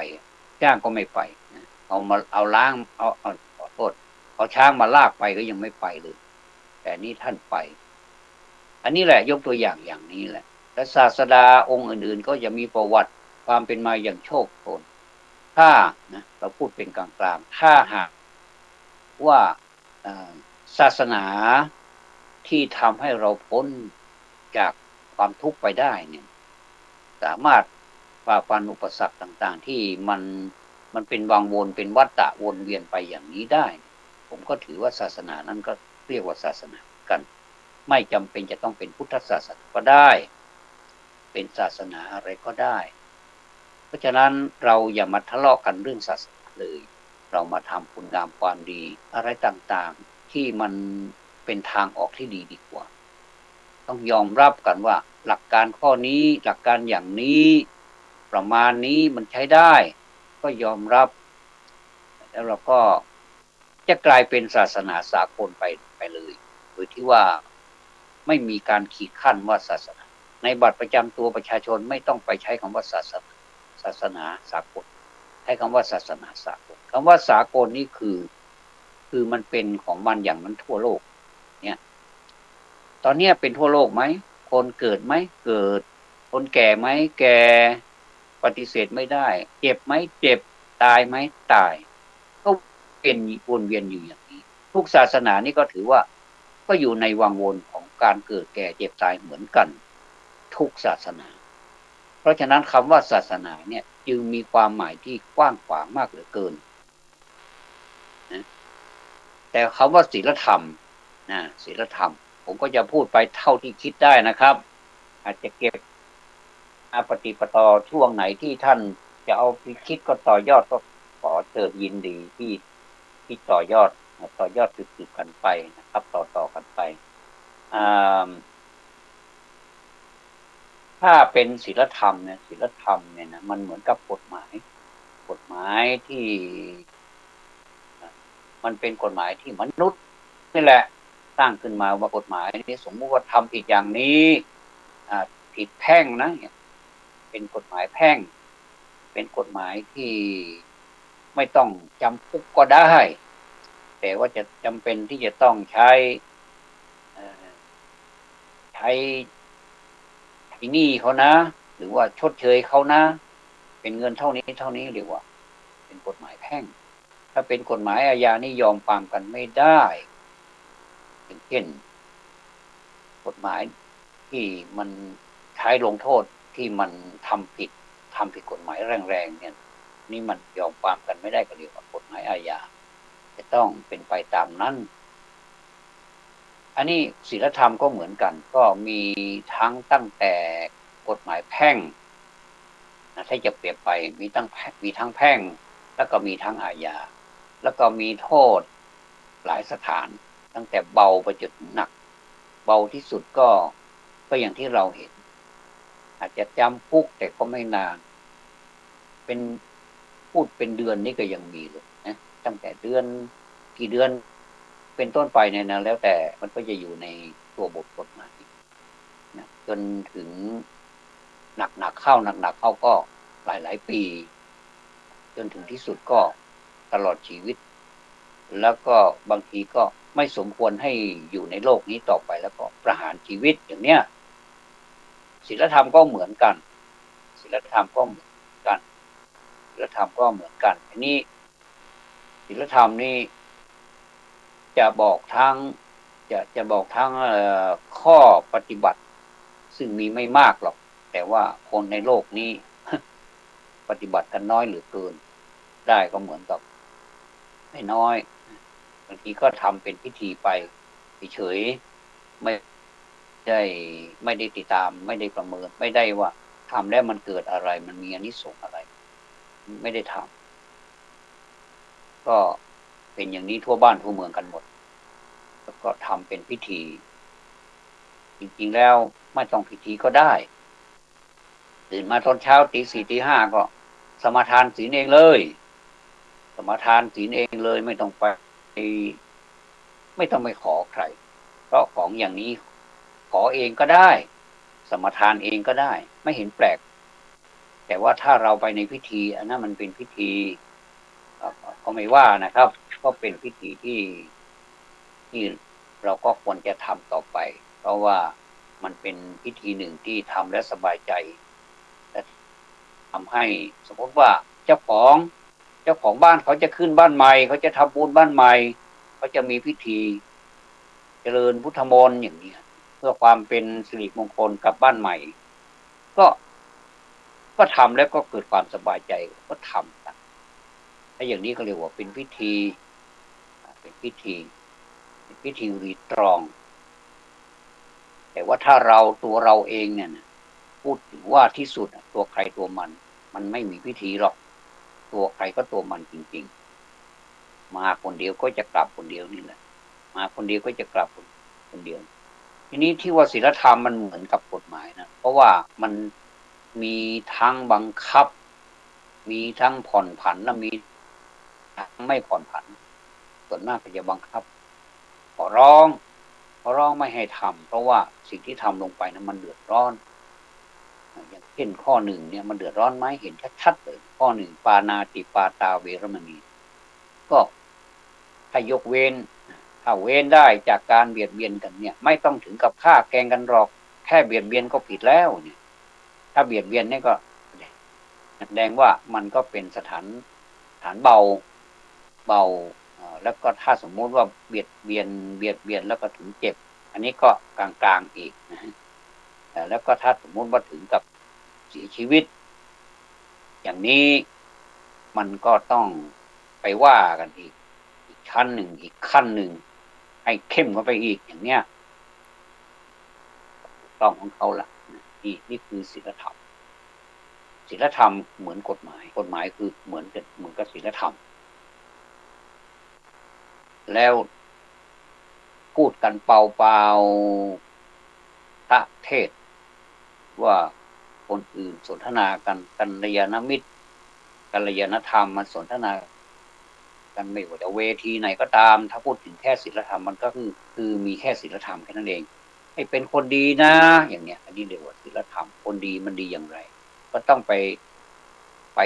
[SPEAKER 1] จ้างก็ไม่ไปนะเอาล้างเอาขอโทษเอาช้างมาลากไปก็ยังไม่ไปเลยแต่นี่ท่านไปอันนี้แหละยกตัวอย่างนี้แหละและศาสดาองค์อื่นๆก็จะมีประวัติความเป็นมาอย่างโชคโชนถ้านะเราพูดเป็นกลางๆถ้าหากว่าศาสนาที่ทำให้เราพ้นจากความทุกข์ไปได้เนี่ยสามารถฝ่าฟันอุปสรรคต่างๆที่มันเป็นวังวนเป็นวัฏฏะวนเวียนไปอย่างนี้ได้ผมก็ถือว่าศาสนานั้นก็เรียกว่าศาสนากันไม่จำเป็นจะต้องเป็นพุทธศาสนาก็ได้เป็นศาสนาอะไรก็ได้เพราะฉะนั้นเราอย่ามาทะเลาะกันเรื่องศาสนาเลยเรามาทำคุณงามความดีอะไรต่างๆที่มันเป็นทางออกที่ดีกว่าต้องยอมรับกันว่าหลักการข้อนี้หลักการอย่างนี้ประมาณนี้มันใช้ได้ก็ยอมรับแล้วเราก็จะกลายเป็นศาสนาสากลไปเลยโดยที่ว่าไม่มีการขีดขั้นว่าศาสนา ในบัตรประจำตัวประชาชนไม่ต้องไปใช้คำว่าศาสนาสากลใช้คำว่าศาสนาสากลคำว่าสากลนี่คือมันเป็นของมันอย่างนั้นทั่วโลกเนี่ยตอนนี้เป็นทั่วโลกไหมคนเกิดไหมเกิดคนแก่ไหมแก่ปฏิเสธไม่ได้เจ็บไหมเจ็บตายไหมตายก็เป็นวนเวียนอยู่อย่างนี้ทุกศาสนานี่ก็ถือว่าก็อยู่ในวังวนของการเกิดแก่เจ็บตายเหมือนกันทุกศาสนาเพราะฉะนั้นคำว่าศาสนาเนี่ยจึงมีความหมายที่กว้างขวางมากเหลือเกินนะแต่คำว่าศีลธรรมนะศีลธรรมผมก็จะพูดไปเท่าที่คิดได้นะครับอาจจะเก็บปฏิปต่อช่วงไหนที่ท่านจะเอาไปคิดก็ต่อยอดก็ขอเชิญยินดีที่ต่อยอดสืบกันไปนะครับต่อกันไปถ้าเป็นศีลธรรมเนี่ยนะมันเหมือนกับกฎหมายที่มันเป็นกฎหมายที่มนุษย์นี่แหละสร้างขึ้นมาว่ากฎหมายนี้สมมุติว่าทำผิดอย่างนี้ผิดแพ่งนะเป็นกฎหมายแพ่งเป็นกฎหมายที่ไม่ต้องจำคุกก็ได้แต่ว่าจะจำเป็นที่จะต้องใช้หนี้เขานะหรือว่าชดเชยเขานะเป็นเงินเท่านี้เรียกว่าเป็นกฎหมายแพ่งถ้าเป็นกฎหมายอาญานี่ยอมความกันไม่ได้เช่นกฎหมายที่มันใช้ลงโทษที่มันทำผิดกฎหมายแรงๆเนี่ยนี่มันยอมความกันไม่ได้ก็เรียกว่ากฎหมายอาญาจะต้องเป็นไปตามนั้นอันนี้ศีลธรรมก็เหมือนกันก็มีทั้งตั้งแต่กฎหมายแพ่งถ้าจะเปรียบไปมีทั้งแพ่งแล้วก็มีทั้งอาญาแล้วก็มีโทษหลายสถานตั้งแต่เบาไปจนหนักเบาที่สุดก็อย่างที่เราเห็นอาจจะจำคุกแต่ก็ไม่นานเป็นพูดเป็นเดือนนี่ก็ยังมีเลยนะตั้งแต่เดือนกี่เดือนเป็นต้นไปเนี่ยนะแล้วแต่มันก็จะอยู่ในตัวบทกฎหมายนะจนถึงหนักเข้าก็หลายปีจนถึงที่สุดก็ตลอดชีวิตแล้วก็บางทีก็ไม่สมควรให้อยู่ในโลกนี้ต่อไปแล้วก็ประหารชีวิตอย่างเนี้ยศีลธรรมก็เหมือนกันทีนี้ศีลธรรมนี่จะบอกทั้งข้อปฏิบัติซึ่งมีไม่มากหรอกแต่ว่าคนในโลกนี้ปฏิบัติกันน้อยเหลือเกินได้ก็เหมือนกับไม่น้อยบางทีก็ทำเป็นพิธีไปเฉยไม่ได้ติดตามไม่ได้ประเมินไม่ได้ว่าทำแล้วมันเกิดอะไรมันมีอานิสงส์อะไรไม่ได้ทำก็เป็นอย่างนี้ทั่วบ้านทั่วเมืองกันหมดแล้วก็ทำเป็นพิธีจริงๆแล้วไม่ต้องพิธีก็ได้ตื่นมาตอนเช้าตี 4 ตี 5ก็สมาทานศีลเองเลยไม่ต้องไปขอใครเพราะของอย่างนี้ขอเองก็ได้สมาทานเองก็ได้ไม่เห็นแปลกแต่ว่าถ้าเราไปในพิธีอันนั้นมันเป็นพิธีก็ไม่ว่านะครับก็เป็นพิธีที่เราก็ควรจะทำต่อไปเพราะว่ามันเป็นพิธีหนึ่งที่ทำและสบายใจและทำให้สมมติว่าเจ้าของบ้านเขาจะขึ้นบ้านใหม่เขาจะทำบุญบ้านใหม่เขาจะมีพิธีเจริญพุทธมนต์อย่างนี้เพื่อความเป็นสิริมงคลกับบ้านใหม่ก็ทำแล้วก็เกิดความสบายใจก็ทำนะถ้าอย่างนี้เขาเรียกว่าเป็นพิธีรีตรองแต่ว่าถ้าตัวเราเองเนี่ยพูดถึงว่าที่สุดตัวใครตัวมันไม่มีพิธีหรอกตัวใครก็ตัวมันจริงๆมาคนเดียวก็จะกลับคนเดียวนี่แหละมาคนเดียวก็จะกลับคนเดียวทีนี้ที่ว่าศีลธรรมมันเหมือนกับกฎหมายนะเพราะว่ามันมีทั้งบังคับมีทั้งผ่อนผันและมีทั้งไม่ผ่อนผันส่วนมากก็จะบังคับขอร้องไม่ให้ทำเพราะว่าสิ่งที่ทำลงไปนั้นมันเดือดร้อน อย่างเช่นข้อหนึ่งเนี่ยมันเดือดร้อนไหมเห็นชัดๆเลยข้อหนึ่งปานาติปาตาเวรมณีก็ถ้ายกเว้นถ้าเว้นได้จากการเบียดเบียนกันเนี่ยไม่ต้องถึงกับฆ่าแกล้งกันหรอกแค่เบียดเบียนก็ผิดแล้วเนี่ยถ้าเบียดเบียนเนี่ยก็แสดงว่ามันก็เป็นสถานเบาแล้วก็ถ้าสมมุติว่าเบียดเบียนแล้วก็ถึงเจ็บอันนี้ก็กลางๆอีกนะแล้วก็ถ้าสมมุติว่าถึงกับเสียชีวิตอย่างนี้มันก็ต้องไปว่ากันอีกชั้นหนึ่งอีกขั้นหนึ่งให้เข้มเข้าไปอีกอย่างเนี้ยต้องของเขาล่ะนี่คือศีลธรรมศีลธรรมเหมือนกฎหมายคือเหมือนกับศีลธรรมแล้วพูดกันเปล่าๆพระเทศว่าคนอื่นสนทนากันกัลยาณมิตรกัลยาณธรรมมาสนทนากันไม่ว่าจะเวทีไหนก็ตามถ้าพูดถึงแค่ศีลธรรมมันก็คือมีแค่ศีลธรรมแค่นั้นเองให้เป็นคนดีนะอย่างเนี้ยอันนี้เรียกว่าศีลธรรมคนดีมันดีอย่างไรก็ต้องไปไ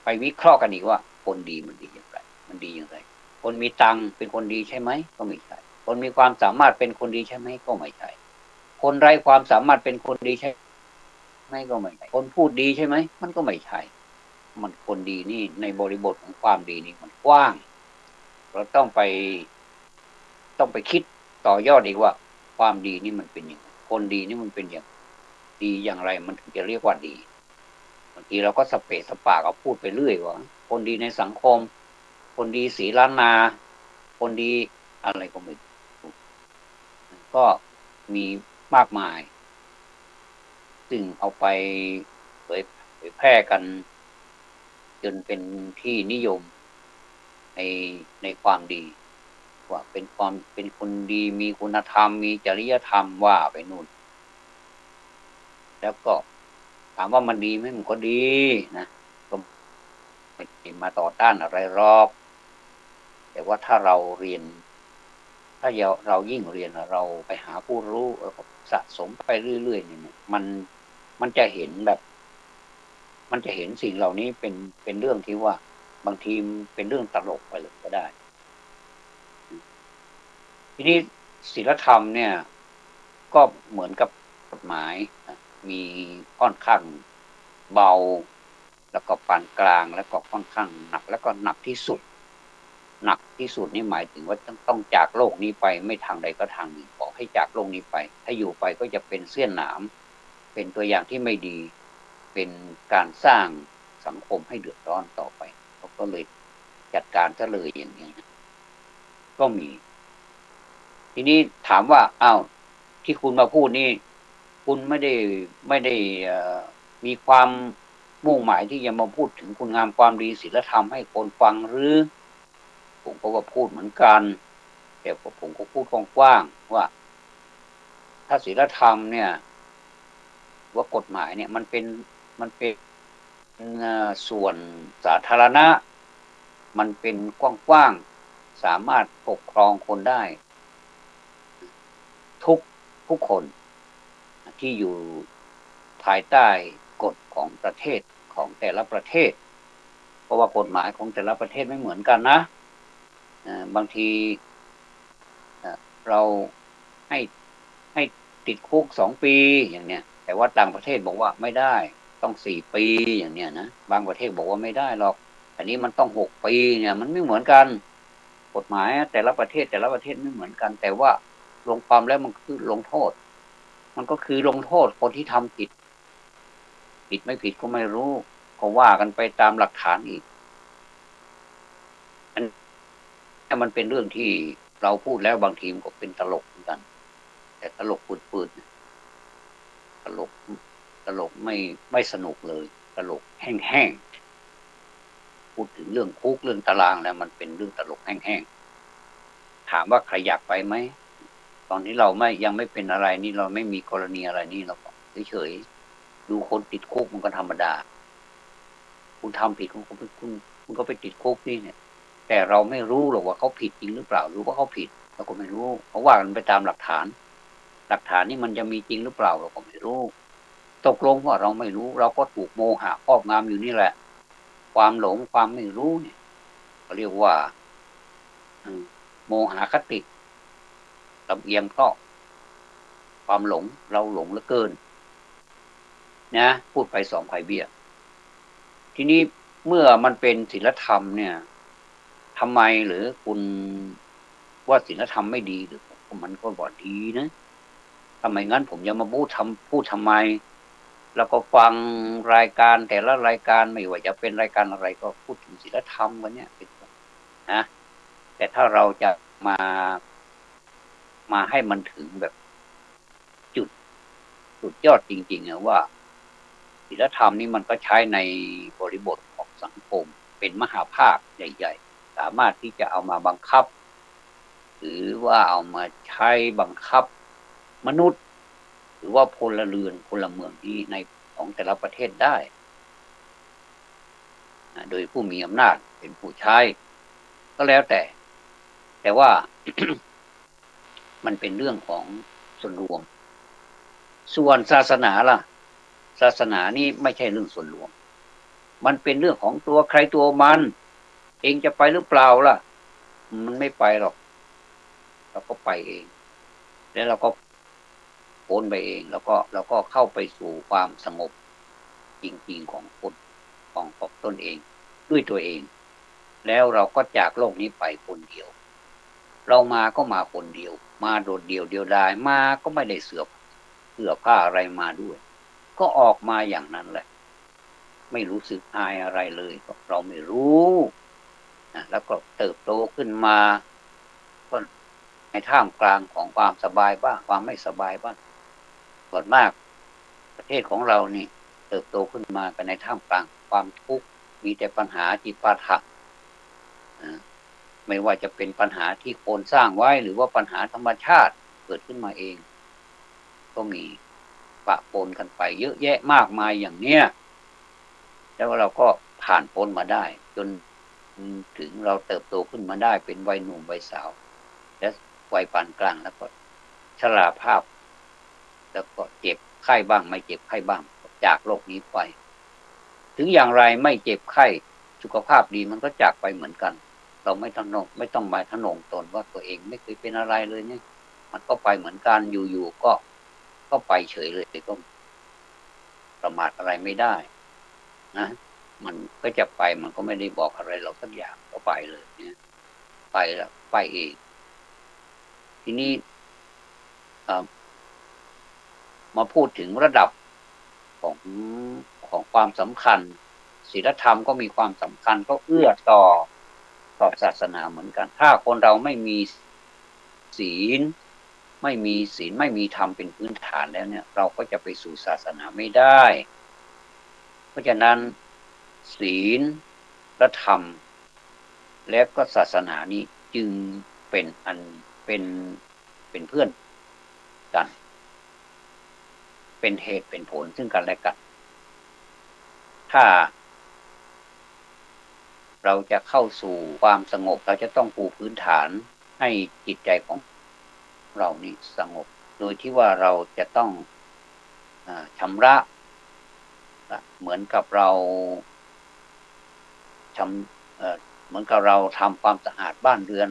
[SPEAKER 1] ปวิเคราะห์กันอีกว่าคนดีมันดีอย่างไรมันดีอย่างไรคนมีตังค์เป็นคนดีใช่ไหมก็ไม่ใช่คนมีความสามารถเป็นคนดีใช่ไหมก็ไม่ใช่คนไร้ความสามารถเป็นคนดีใช่ไหมก็ไม่ใช่คนพูดดีใช่ไหมมันก็ไม่ใช่มันคนดีนี่ในบริบทของความดีนี่มันกว้างเราต้องไปคิดต่อยอดอีกว่าความดีนี่มันเป็นอย่างไรคนดีนี่มันเป็นอย่างดีอย่างไรมันถึงจะเรียกว่าดีบางทีเราก็สเปะสปากเอาพูดไปเรื่อยว่าคนดีในสังคมคนดีศีลานาคนดีอะไรก็ไม่ก็มีมากมายซึ่งเอาไปเผยแพร่กันจนเป็นที่นิยมในในความดีว่าเป็นคนดีมีคุณธรรมมีจริยธรรมว่าไปนู่นแล้วก็ถามว่ามันดีไหมมันก็ดีนะก็ไม่มาต่อต้านอะไรหรอกแต่ว่าถ้าเราเรียนถ้าเรายิ่งเรียนเราไปหาผู้รู้สะสมไปเรื่อยๆเนี่ยมันจะเห็นแบบมันจะเห็นสิ่งเหล่านี้เป็นเรื่องที่ว่าบางทีเป็นเรื่องตลกไปเลยก็ได้ทีนี้ศีลธรรมเนี่ยก็เหมือนกับกฎหมายมีค่อนข้างเบาแล้วก็ปานกลางแล้วก็ค่อนข้างหนักแล้วก็หนักที่สุดนี่หมายถึงว่าต้องจากโลกนี้ไปไม่ทางใดก็ทางหนึ่งขอให้จากโลกนี้ไปถ้าอยู่ไปก็จะเป็นเสี้ยนหนามเป็นตัวอย่างที่ไม่ดีเป็นการสร้างสังคมให้เดือดร้อนต่อไปเขาก็เลยจัดการซะเลยอย่างนี้ก็มีทีนี้ถามว่าอ้าวที่คุณมาพูดนี่คุณไม่ได้มีความมุ่งหมายที่จะมาพูดถึงคุณงามความดีศีลธรรมให้คนฟังหรือผมก็ว่าพูดเหมือนกันแต่ผมก็พูดกว้างๆว่าถ้าศีลธรรมเนี่ยว่ากฎหมายเนี่ยมันเป็นส่วนสาธารณะมันเป็นกว้างๆสามารถปกครองคนได้ทุกทุกคนที่อยู่ภายใต้กฎของประเทศของแต่ละประเทศเพราะว่ากฎหมายของแต่ละประเทศไม่เหมือนกันนะบางทีเราให้ให้ติดคุก2 ปีอย่างเนี้ยแต่ว่าต่างประเทศบอกว่าไม่ได้ต้อง4 ปีอย่างเนี้ยนะบางประเทศบอกว่าไม่ได้หรอกอันนี้มันต้อง6 ปีเนี่ยมันไม่เหมือนกันกฎหมายแต่ละประเทศไม่เหมือนกันแต่ว่าลงความแล้วมันคือลงโทษมันก็คือลงโทษคนที่ทำผิดไม่ผิดก็ไม่รู้ก็ว่ากันไปตามหลักฐานอีกอันนี้มันเป็นเรื่องที่เราพูดแล้วบางทีมันก็เป็นตลกเหมือนกันแต่ตลกปืดๆตลกไม่สนุกเลยตลกแห้งๆพูดถึงเรื่องคุกเรื่องตารางแล้วมันเป็นเรื่องตลกแห้งๆถามว่าใครอยากไปไหมตอนนี้เรายังไม่เป็นอะไรนี่เราไม่มีกรณีอะไรนี่เราเฉยๆดูคนติดคุกมันก็ธรรมดาคุณทำผิดคุณก็ไปติดคุกนี่เนี่ยแต่เราไม่รู้หรอกว่าเขาผิดจริงหรือเปล่ารู้ว่าเขาผิดเราก็ไม่รู้เพราะว่ากันไปตามหลักฐานนี่มันจะมีจริงหรือเปล่าเราก็ไม่รู้ ตกลงว่าเราไม่รู้เราก็ถูกโมหะครอบงำอยู่นี่แหละความหลงความไม่รู้เนี่ยเขาเรียกว่าโมหะคติลำเอียงเพราะความหลงเราหลงเหลือเกินนะพูดไปสองไผ่เบี้ยทีนี้เมื่อมันเป็นศีลธรรมเนี่ยทำไมหรือคุณว่าศีลธรรมไม่ดีหรือมันก็บอกดีนะทำไมงั้นผมจะมาพูดทำไมแล้วก็ฟังรายการแต่ละรายการไม่ว่าจะเป็นรายการอะไรก็พูดถึงศีลธรรมกันเนี่ยเป็นนะแต่ถ้าเราจะมาให้มันถึงแบบจุดสุดยอดจริงๆว่าศีลธรรมนี่มันก็ใช้ในบริบทของสังคมเป็นมหาภาคใหญ่ๆสามารถที่จะเอามาบังคับหรือว่าเอามาใช้บังคับมนุษย์หรือว่าพลเรือนพลเมืองที่ในของแต่ละประเทศได้โดยผู้มีอำนาจเป็นผู้ใช้ก็แล้วแต่ว่า มันเป็นเรื่องของส่วนรวมส่วนศาสนาล่ะศาสนานี่ไม่ใช่เรื่องส่วนรวมมันเป็นเรื่องของตัวใครตัวมันเองจะไปหรือเปล่าล่ะมันไม่ไปหรอกเราก็ไปเองแล้วเราก็พ้นไปเองแล้วก็เข้าไปสู่ความสงบจริงๆของคนของตนเองด้วยตัวเองแล้วเราก็จากโลกนี้ไปคนเดียวเรามาก็มาคนเดียวมาโดดเดี่ยวเดียวดายมาก็ไม่ได้เสื้อผ้าอะไรมาด้วยก็ออกมาอย่างนั้นแหละไม่รู้สึกอายอะไรเลยก็เราไม่รู้แล้วก็เติบโตขึ้นมาก็ในท่ามกลางของความสบายบ้างความไม่สบายบ้างส่วนมากประเทศของเรานี่เติบโตขึ้นมากันในท่ามกลางความทุกข์มีแต่ปัญหาจิปาถะไม่ว่าจะเป็นปัญหาที่คนสร้างไว้หรือว่าปัญหาธรรมชาติเกิดขึ้นมาเองก็มีปะปนกันไปเยอะแยะมากมายอย่างเนี้ยแล้วเราก็ผ่านพ้นมาได้จนถึงเราเติบโตขึ้นมาได้เป็นวัยหนุ่มวัยสาวและวัยปานกลางแล้วก็ชราภาพแล้วก็เจ็บไข้บ้างไม่เจ็บไข้บ้างจากโลกนี้ไปถึงอย่างไรไม่เจ็บไข้สุขภาพดีมันก็จากไปเหมือนกันเราไม่ต้องมาทะนงตนว่าตัวเองไม่เคยเป็นอะไรเลยเนี่ยมันก็ไปเหมือนกันอยู่ๆก็ไปเฉยเลยก็ประมาทอะไรไม่ได้นะมันก็จะไปมันก็ไม่ได้บอกอะไรเราสักอย่างก็ไปเลยเนี่ยไปแล้วไปเองทีนี้มาพูดถึงระดับของความสำคัญศีลธรรมก็มีความสำคัญก็เอื้อต่อศาสนาเหมือนกันถ้าคนเราไม่มีศีลไม่มีธรรมเป็นพื้นฐานแล้วเนี่ยเราก็จะไปสู่ศาสนาไม่ได้เพราะฉะนั้นศีลและธรรมและก็ศาสนานี้จึงเป็นเป็นเพื่อนกันเป็นเหตุเป็นผลซึ่งกันและกันถ้าเราจะเข้าสู่ความสงบเราจะต้องปูพื้นฐานให้จิตใจของเรานี้สงบโดยที่ว่าเราจะต้องชำระเหมือนกับเราเหมือนกับเราทำความสะอาดบ้านเรือน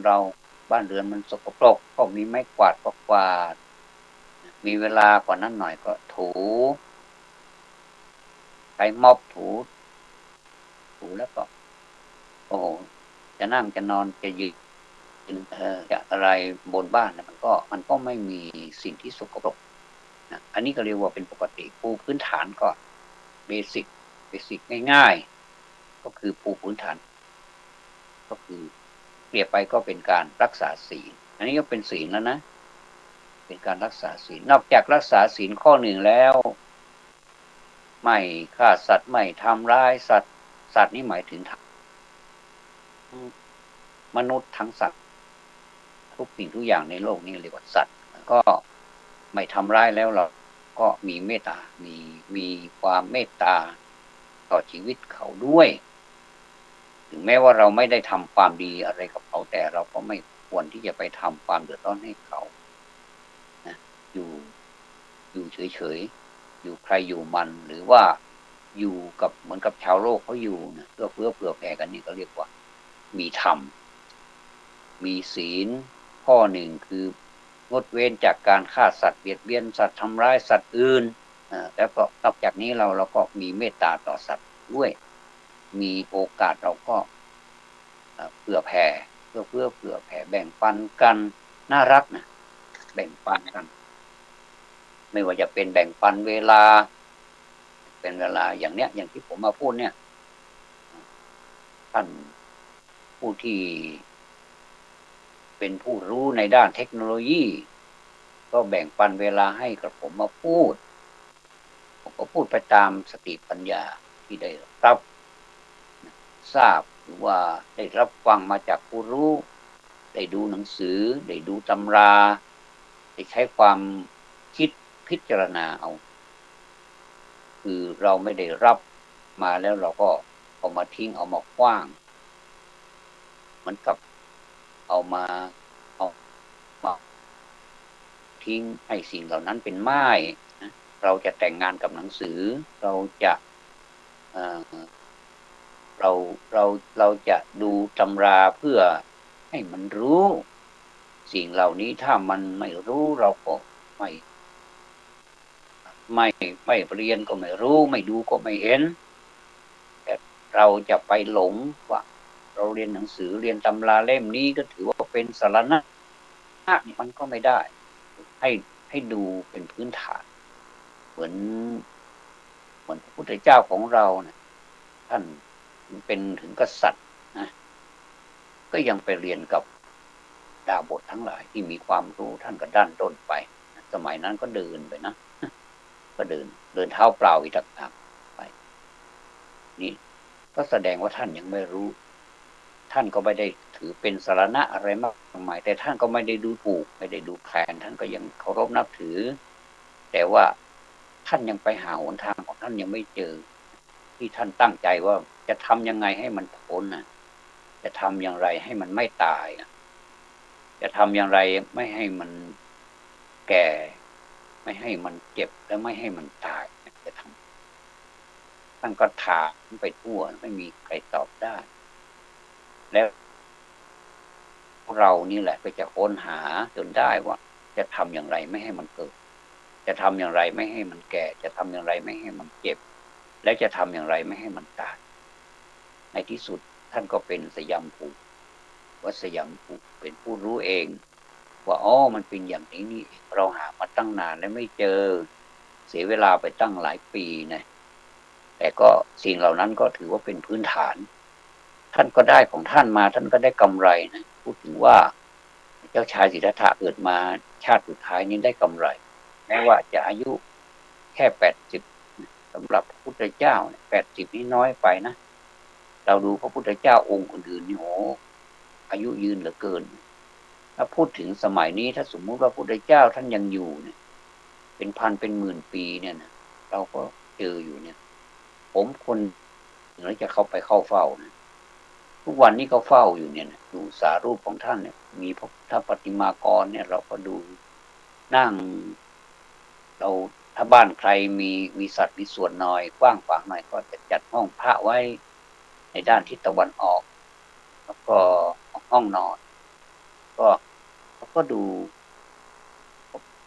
[SPEAKER 1] มันสกปรกก็มีไม้กวาดก็กวาดมีเวลากว่านั้นหน่อยก็ถูใช้ม็อบถูแล้วก็โอ้จะนั่งจะนอนจะยืนจะอะไรบนบ้านมันก็ไม่มีสิ่งที่สกปรกนะอันนี้ก็เรียกว่าเป็นปกติปูพื้นฐานก่อนเบสิกง่ายๆก็คือปูพื้นฐานก็คือเปรียบไปก็เป็นการรักษาศีลอันนี้ก็เป็นศีลแล้วนะเป็นการรักษาศีลนอกจากรักษาศีลข้อหนึ่งแล้วไม่ฆ่าสัตว์ไม่ทำร้ายสัตว์นี่หมายถึงมนุษย์ทั้งสัตว์ทุกสิ่งทุกอย่างในโลกนี้เรียกว่าสัตว์ก็ไม่ทำร้ายแล้วเราก็มีเมตตามีความเมตตาต่อชีวิตเขาด้วยถึงแม้ว่าเราไม่ได้ทำความดีอะไรกับเขาแต่เราก็ไม่ควรที่จะไปทำความเดือดร้อนให้เขานะอยู่เฉย อยู่ใครอยู่มันหรือว่าอยู่กับเหมือนกับชาวโลกเขาอยู่นะเพื่อเผื่อแผ่กันนี่ก็เรียกว่ามีธรรมมีศีลข้อหนึ่งคืองดเว้นจากการฆ่าสัตว์เบียดเบียนสัตว์ทำร้ายสัตว์อื่นแล้วก็นอกจากนี้เราก็มีเมตตาต่อสัตว์ด้วยมีโอกาสเราก็เผื่อแผ่เผื่อแผ่แบ่งปันกันน่ารักนะแบ่งปันกันไม่ว่าจะเป็นแบ่งปันเวลาเป็นเวลาอย่างเนี้ยอย่างที่ผมมาพูดเนี่ยท่านผู้ที่เป็นผู้รู้ในด้านเทคโนโลยีก็แบ่งปันเวลาให้กับผมมาพูดผมก็พูดไปตามสติปัญญาที่ได้รับทราบหรือว่าได้รับฟังมาจากผู้รู้ได้ดูหนังสือได้ดูตำราได้ใช้ความคิดพิจารณาเอาคือเราไม่ได้รับมาแล้วเราก็เอามาทิ้งเอามาขว้างเหมือนกับเอามาทิ้งให้สิ่งเหล่านั้นเป็นไม้เราจะแต่งงานกับหนังสือเราจะเราจะดูตำราเพื่อให้มันรู้สิ่งเหล่านี้ถ้ามันไม่รู้เราก็ไม่เรียนก็ไม่รู้ไม่ดูก็ไม่เห็นแต่เราจะไปหลงว่าเราเรียนหนังสือเรียนตำราเล่มนี้ก็ถือว่าเป็นสาระมันก็ไม่ได้ให้ดูเป็นพื้นฐานเหมือนพระพุทธเจ้าของเราเนี่ยท่านเป็นถึงกษัตริย์นะก็ยังไปเรียนกับดาบททั้งหลายที่มีความรู้ท่านก็ดันด้นไปสมัยนั้นก็เดินไปนะก็เดินเท้าเปล่าอีกต่างหากไปนี่ก็แสดงว่าท่านยังไม่รู้ท่านก็ไม่ได้ถือเป็นสาระอะไรมากมายแต่ท่านก็ไม่ได้ดูถูกไม่ได้ดูแคลนท่านก็ยังเคารพนับถือแต่ว่าท่านยังไปหาหนทางของท่านยังไม่เจอที่ท่านตั้งใจว่าจะทำยังไงให้มันพ้นนะจะทำอย่างไรให้มันไม่ตายนะจะทำอย่างไรไม่ให้มันแก่ไม่ให้มันเจ็บและไม่ให้มันตายจะทำท่านก็ถามไปทั่วไม่มีใครตอบได้แล้วเรานี่แหละก็จะค้นหาจนได้ว่าจะทำอย่างไรไม่ให้มันเกิดจะทำอย่างไรไม่ให้มันแก่จะทำอย่างไรไม่ให้มันเจ็บและจะทำอย่างไรไม่ให้มันตายในที่สุดท่านก็เป็นสยามภูวัดสยามภูเป็นผู้รู้เองว่าอ๋อมันเป็นอย่างนี้นี่เราหามาตั้งนานแล้วไม่เจอเสียเวลาไปตั้งหลายปีนะแต่ก็สิ่งเหล่านั้นก็ถือว่าเป็นพื้นฐานท่านก็ได้ของท่านมาท่านก็ได้กำไรนะพูดถึงว่าเจ้าชายสิทธัตถะเกิดมาชาติสุดท้ายนี้ได้กำไรแม้ว่าจะอายุแค่80สำหรับพระพุทธเจ้า80นี่น้อยไปนะเราดูพระพุทธเจ้าองค์อื่นๆนี่โหอายุยืนเหลือเกินถ้าพูดถึงสมัยนี้ถ้าสมมุติว่าพระพุทธเจ้าท่านยังอยู่เนี่ยเป็นพันเป็นหมื่นปีเนี่ยนะเราก็เจออยู่เนี่ยผมคนแล้วจะเข้าไปเข้าเฝ้านะทุกวันนี้ก็เฝ้าอยู่เนี่ยนะดูสารูปของท่านเนี่ยมีพระพุทธปฏิมากรเนี่ยเราก็ดูนั่งเราถ้าบ้านใครมีสัตว์มีส่วนน้อยกว้างขวางหน่อยก็จะจัดห้องพระไว้ในด้านทิศตะวันออกแล้วก็ห้องนอนก็ดู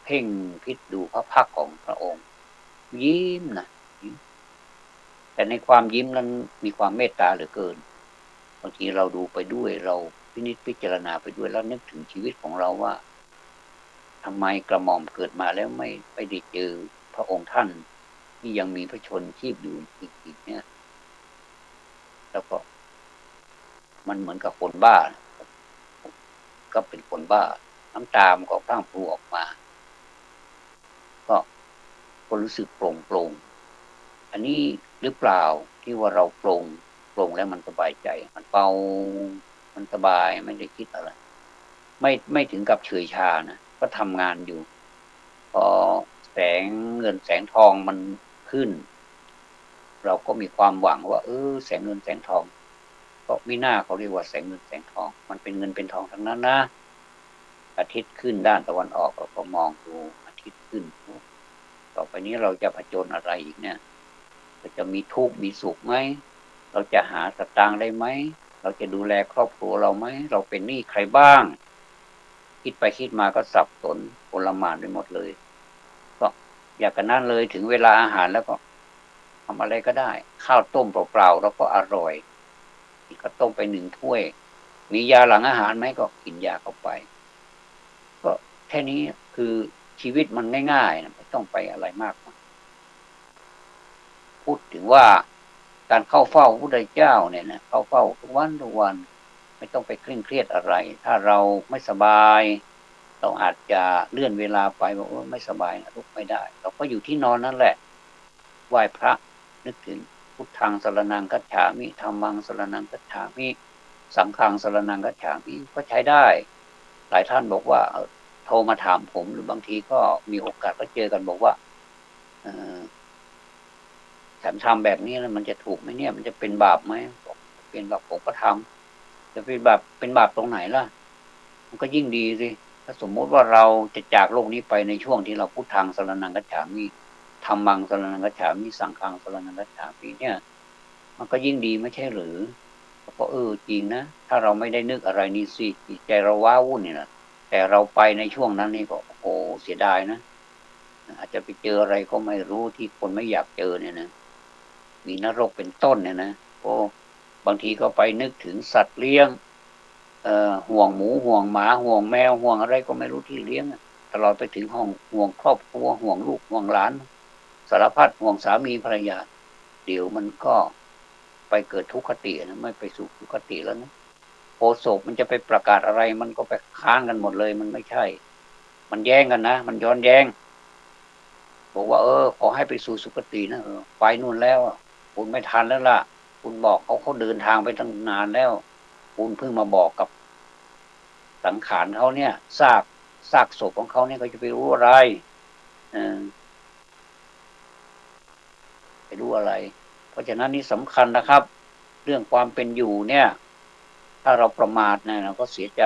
[SPEAKER 1] เพ่งพิจดูพระพักตร์ของพระองค์ยิ้มนะแต่ในความยิ้มนั้นมีความเมตตาเหลือเกินบางทีเราดูไปด้วยเราพิจารณาไปด้วยแล้วนึกถึงชีวิตของเราว่าทำไมกระหม่อมเกิดมาแล้วไม่ได้เจอพระองค์ท่านที่ยังมีพระชนชีพอยู่อีกเนี่ยแล้วก็มันเหมือนกับคนบ้าก็เป็นคนบ้าน้ำตามันก็พรั่งพรูออกมาก็รู้สึกโปร่งอันนี้หรือเปล่าที่ว่าเราโปร่งแล้วมันสบายใจมันเบามันสบายไม่ได้คิดอะไรไม่ถึงกับเฉยชานะก็ทำงานอยู่พอแสงเงินแสงทองมันขึ้นเราก็มีความหวังว่าแสงเงินแสงทองก็มีหน้าเขาเรียกว่าแสงเงินแสงทองมันเป็นเงินเป็นทองทั้งนั้นนะอาทิตย์ขึ้นด้านตะวันออกเราก็มองดูอาทิตย์ขึ้น ต่อไปนี้เราจะผจญอะไรอีกเนี่ยเราจะมีทุกข์มีสุขไหมเราจะหาสตางค์ได้ไหมเราจะดูแลครอบครัวเราไหมเราเป็นหนี้ใครบ้างคิดไปคิดมาก็สับสนโอลหม่านไปหมดเลยก็อยากกันนั้นเลยถึงเวลาอาหารแล้วก็ทำอะไรก็ได้ข้าวต้มเปล่าๆแล้วก็อร่อยก็ต้มไป1 ถ้วยมียาหลังอาหารไหมก็กินยาเข้าไปก็แค่นี้คือชีวิตมันง่ายๆนะไม่ต้องไปอะไรมากมายพูดถึงว่าการเข้าเฝ้าพระพุทธเจ้าเนี่ยนะเข้าเฝ้าทุกวันไม่ต้องไปเคร่งเครียดอะไรถ้าเราไม่สบายเราอาจจะเลื่อนเวลาไปบอกว่าไม่สบายนะลุกไม่ได้เราก็อยู่ที่นอนนั่นแหละไหว้พระนึกถึงพุทธังสรณังคัจฉามิธัมมังสรณังคัจฉามิสังฆังสรณังคัจฉามิก็ใช้ได้หลายท่านบอกว่าโทรมาถามผมหรือบางทีก็มีโอกาสก็เจอกันบอกว่าฉันทำแบบนี้แล้วมันจะถูกไหมเนี่ยมันจะเป็นบาปไหมบอกเป็นบาปผมก็ทำจะเป็นบาปตรงไหนล่ะมันก็ยิ่งดีสิถ้าสมมติว่าเราจะจากโลกนี้ไปในช่วงที่เราพุทธังสรณังคัจฉามิธัมมังสรณังคัจฉามิสังฆังสรณังคัจฉามิเนี่ยมันก็ยิ่งดีไม่ใช่หรือก็จริงนะถ้าเราไม่ได้นึกอะไรนี่สิจิตใจเราว้าวุ่นนี่นะแต่เราไปในช่วงนั้นนี่ก็โอ้เสียดายนะอาจจะไปเจออะไรก็ไม่รู้ที่คนไม่อยากเจอเนี่ยนะมีนรกเป็นต้นเนี่ยนะบางทีก็ไปนึกถึงสัตว์เลี้ยงห่วงหมูห่วงหมาห่วงแมวห่วงอะไรก็ไม่รู้ที่เลี้ยงตลอดไปถึงห่วงครอบครัวห่วงลูกห่วงหลานสารพัดห่วงสามีภรรยาเดี๋ยวมันก็ไปเกิดทุกขตินะไม่ไปสู่ทุกขติแล้วนะโอโศกมันจะไปประกาศอะไรมันก็ไปค้านกันหมดเลยมันไม่ใช่มันแย้งกันนะมันย้อนแย้งบอกว่าขอให้ไปสู่สุคตินะไปนู่นแล้วคุณไม่ทันแล้วล่ะคุณบอกเขาเดินทางไปตั้งนานแล้วคุณเพิ่งมาบอกกับสังขารเขาเนี่ยซากศพของเขาเนี่ยเขาจะไปรู้อะไรไปรู้อะไรเพราะฉะนั้นนี่สำคัญนะครับเรื่องความเป็นอยู่เนี่ยถ้าเราประมาทนะเราก็เสียใจ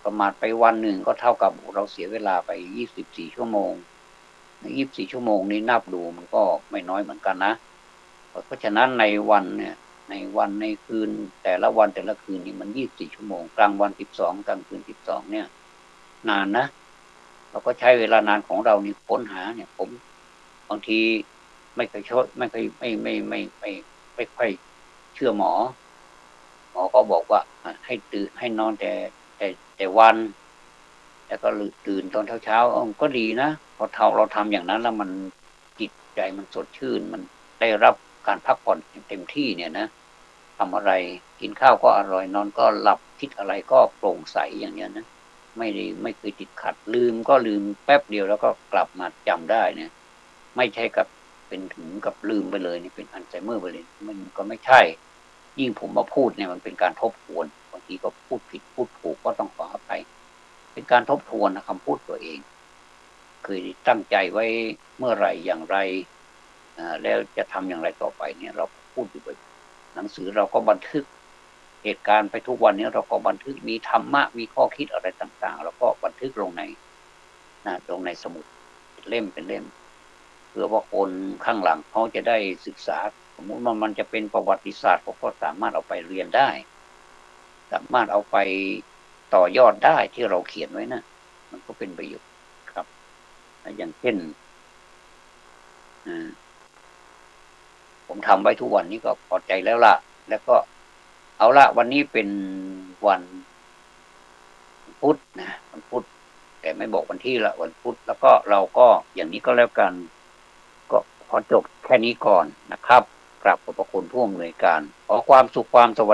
[SPEAKER 1] ประมาทไปวันหนึ่งก็เท่ากับเราเสียเวลาไป24 ชั่วโมงใน24 ชั่วโมงนี้นับดูมันก็ไม่น้อยเหมือนกันนะเพราะฉะนั้นในวันเนี่ยในคืนแต่ละวันแต่ละคืนนี่มัน24 ชั่วโมงกลางวัน12กลางคืน12เนี่ยนานนะเราก็ใช้เวลานานของเรานี่ค้นหาเนี่ยผมบางทีไม่เคยชดไม่เคยไม่ค่อยเชื่อหมอก็บอกว่าให้ตื่นให้นอนแต่วันแต่ก็ตื่นตอนเช้าก็ดีนะพอเราทำอย่างนั้นแล้วมันจิตใจมันสดชื่นมันได้รับการพักผ่อนเต็มที่เนี่ยนะทำอะไรกินข้าวก็อร่อยนอนก็หลับคิดอะไรก็โปร่งใสอย่างเนี้ยนะไม่เคยติดขัดลืมก็ลืมแป๊บเดียวแล้วก็กลับมาจำได้เนี่ยไม่ใช่กับเป็นถึงกับลืมไปเลยนี่เป็นอัลไซเมอร์ไปเลยมันก็ไม่ใช่ยิ่งผมมาพูดเนี่ยมันเป็นการทบทวนบางทีก็พูดผิดพูดถูกก็ต้องขออภัยเป็นการทบทวนคำพูดตัวเองเคยตั้งใจไว้เมื่อไรอย่างไรแล้วจะทำอย่างไรต่อไปเนี่ยเราพูดอยู่บ่อยหนังสือเราก็บันทึกเหตุการณ์ไปทุกวันนี้เราก็บันทึกมีธรรมะมีข้อคิดอะไรต่างๆแล้วก็บันทึกลงในสมุดเป็นเล่มเพื่อว่าคนข้างหลังเขาจะได้ศึกษาสมมุติว่ามันจะเป็นประวัติศาสตร์ก็สามารถเอาไปเรียนได้สามารถเอาไปต่อยอดได้ที่เราเขียนไว้นะมันก็เป็นประโยชน์ครับอย่างเช่นผมทำไว้ทุกวันนี้ก็พอใจแล้วล่ะแล้วก็เอาละวันนี้เป็นวันพุธนะวันพุธแต่ไม่บอกวันที่ละวันพุธแล้วก็เราก็อย่างนี้ก็แล้วกันก็ขอจบแค่นี้ก่อนนะครับกราบขอบพระคุณผู้อำนวยการขอความสุขความสวัสดี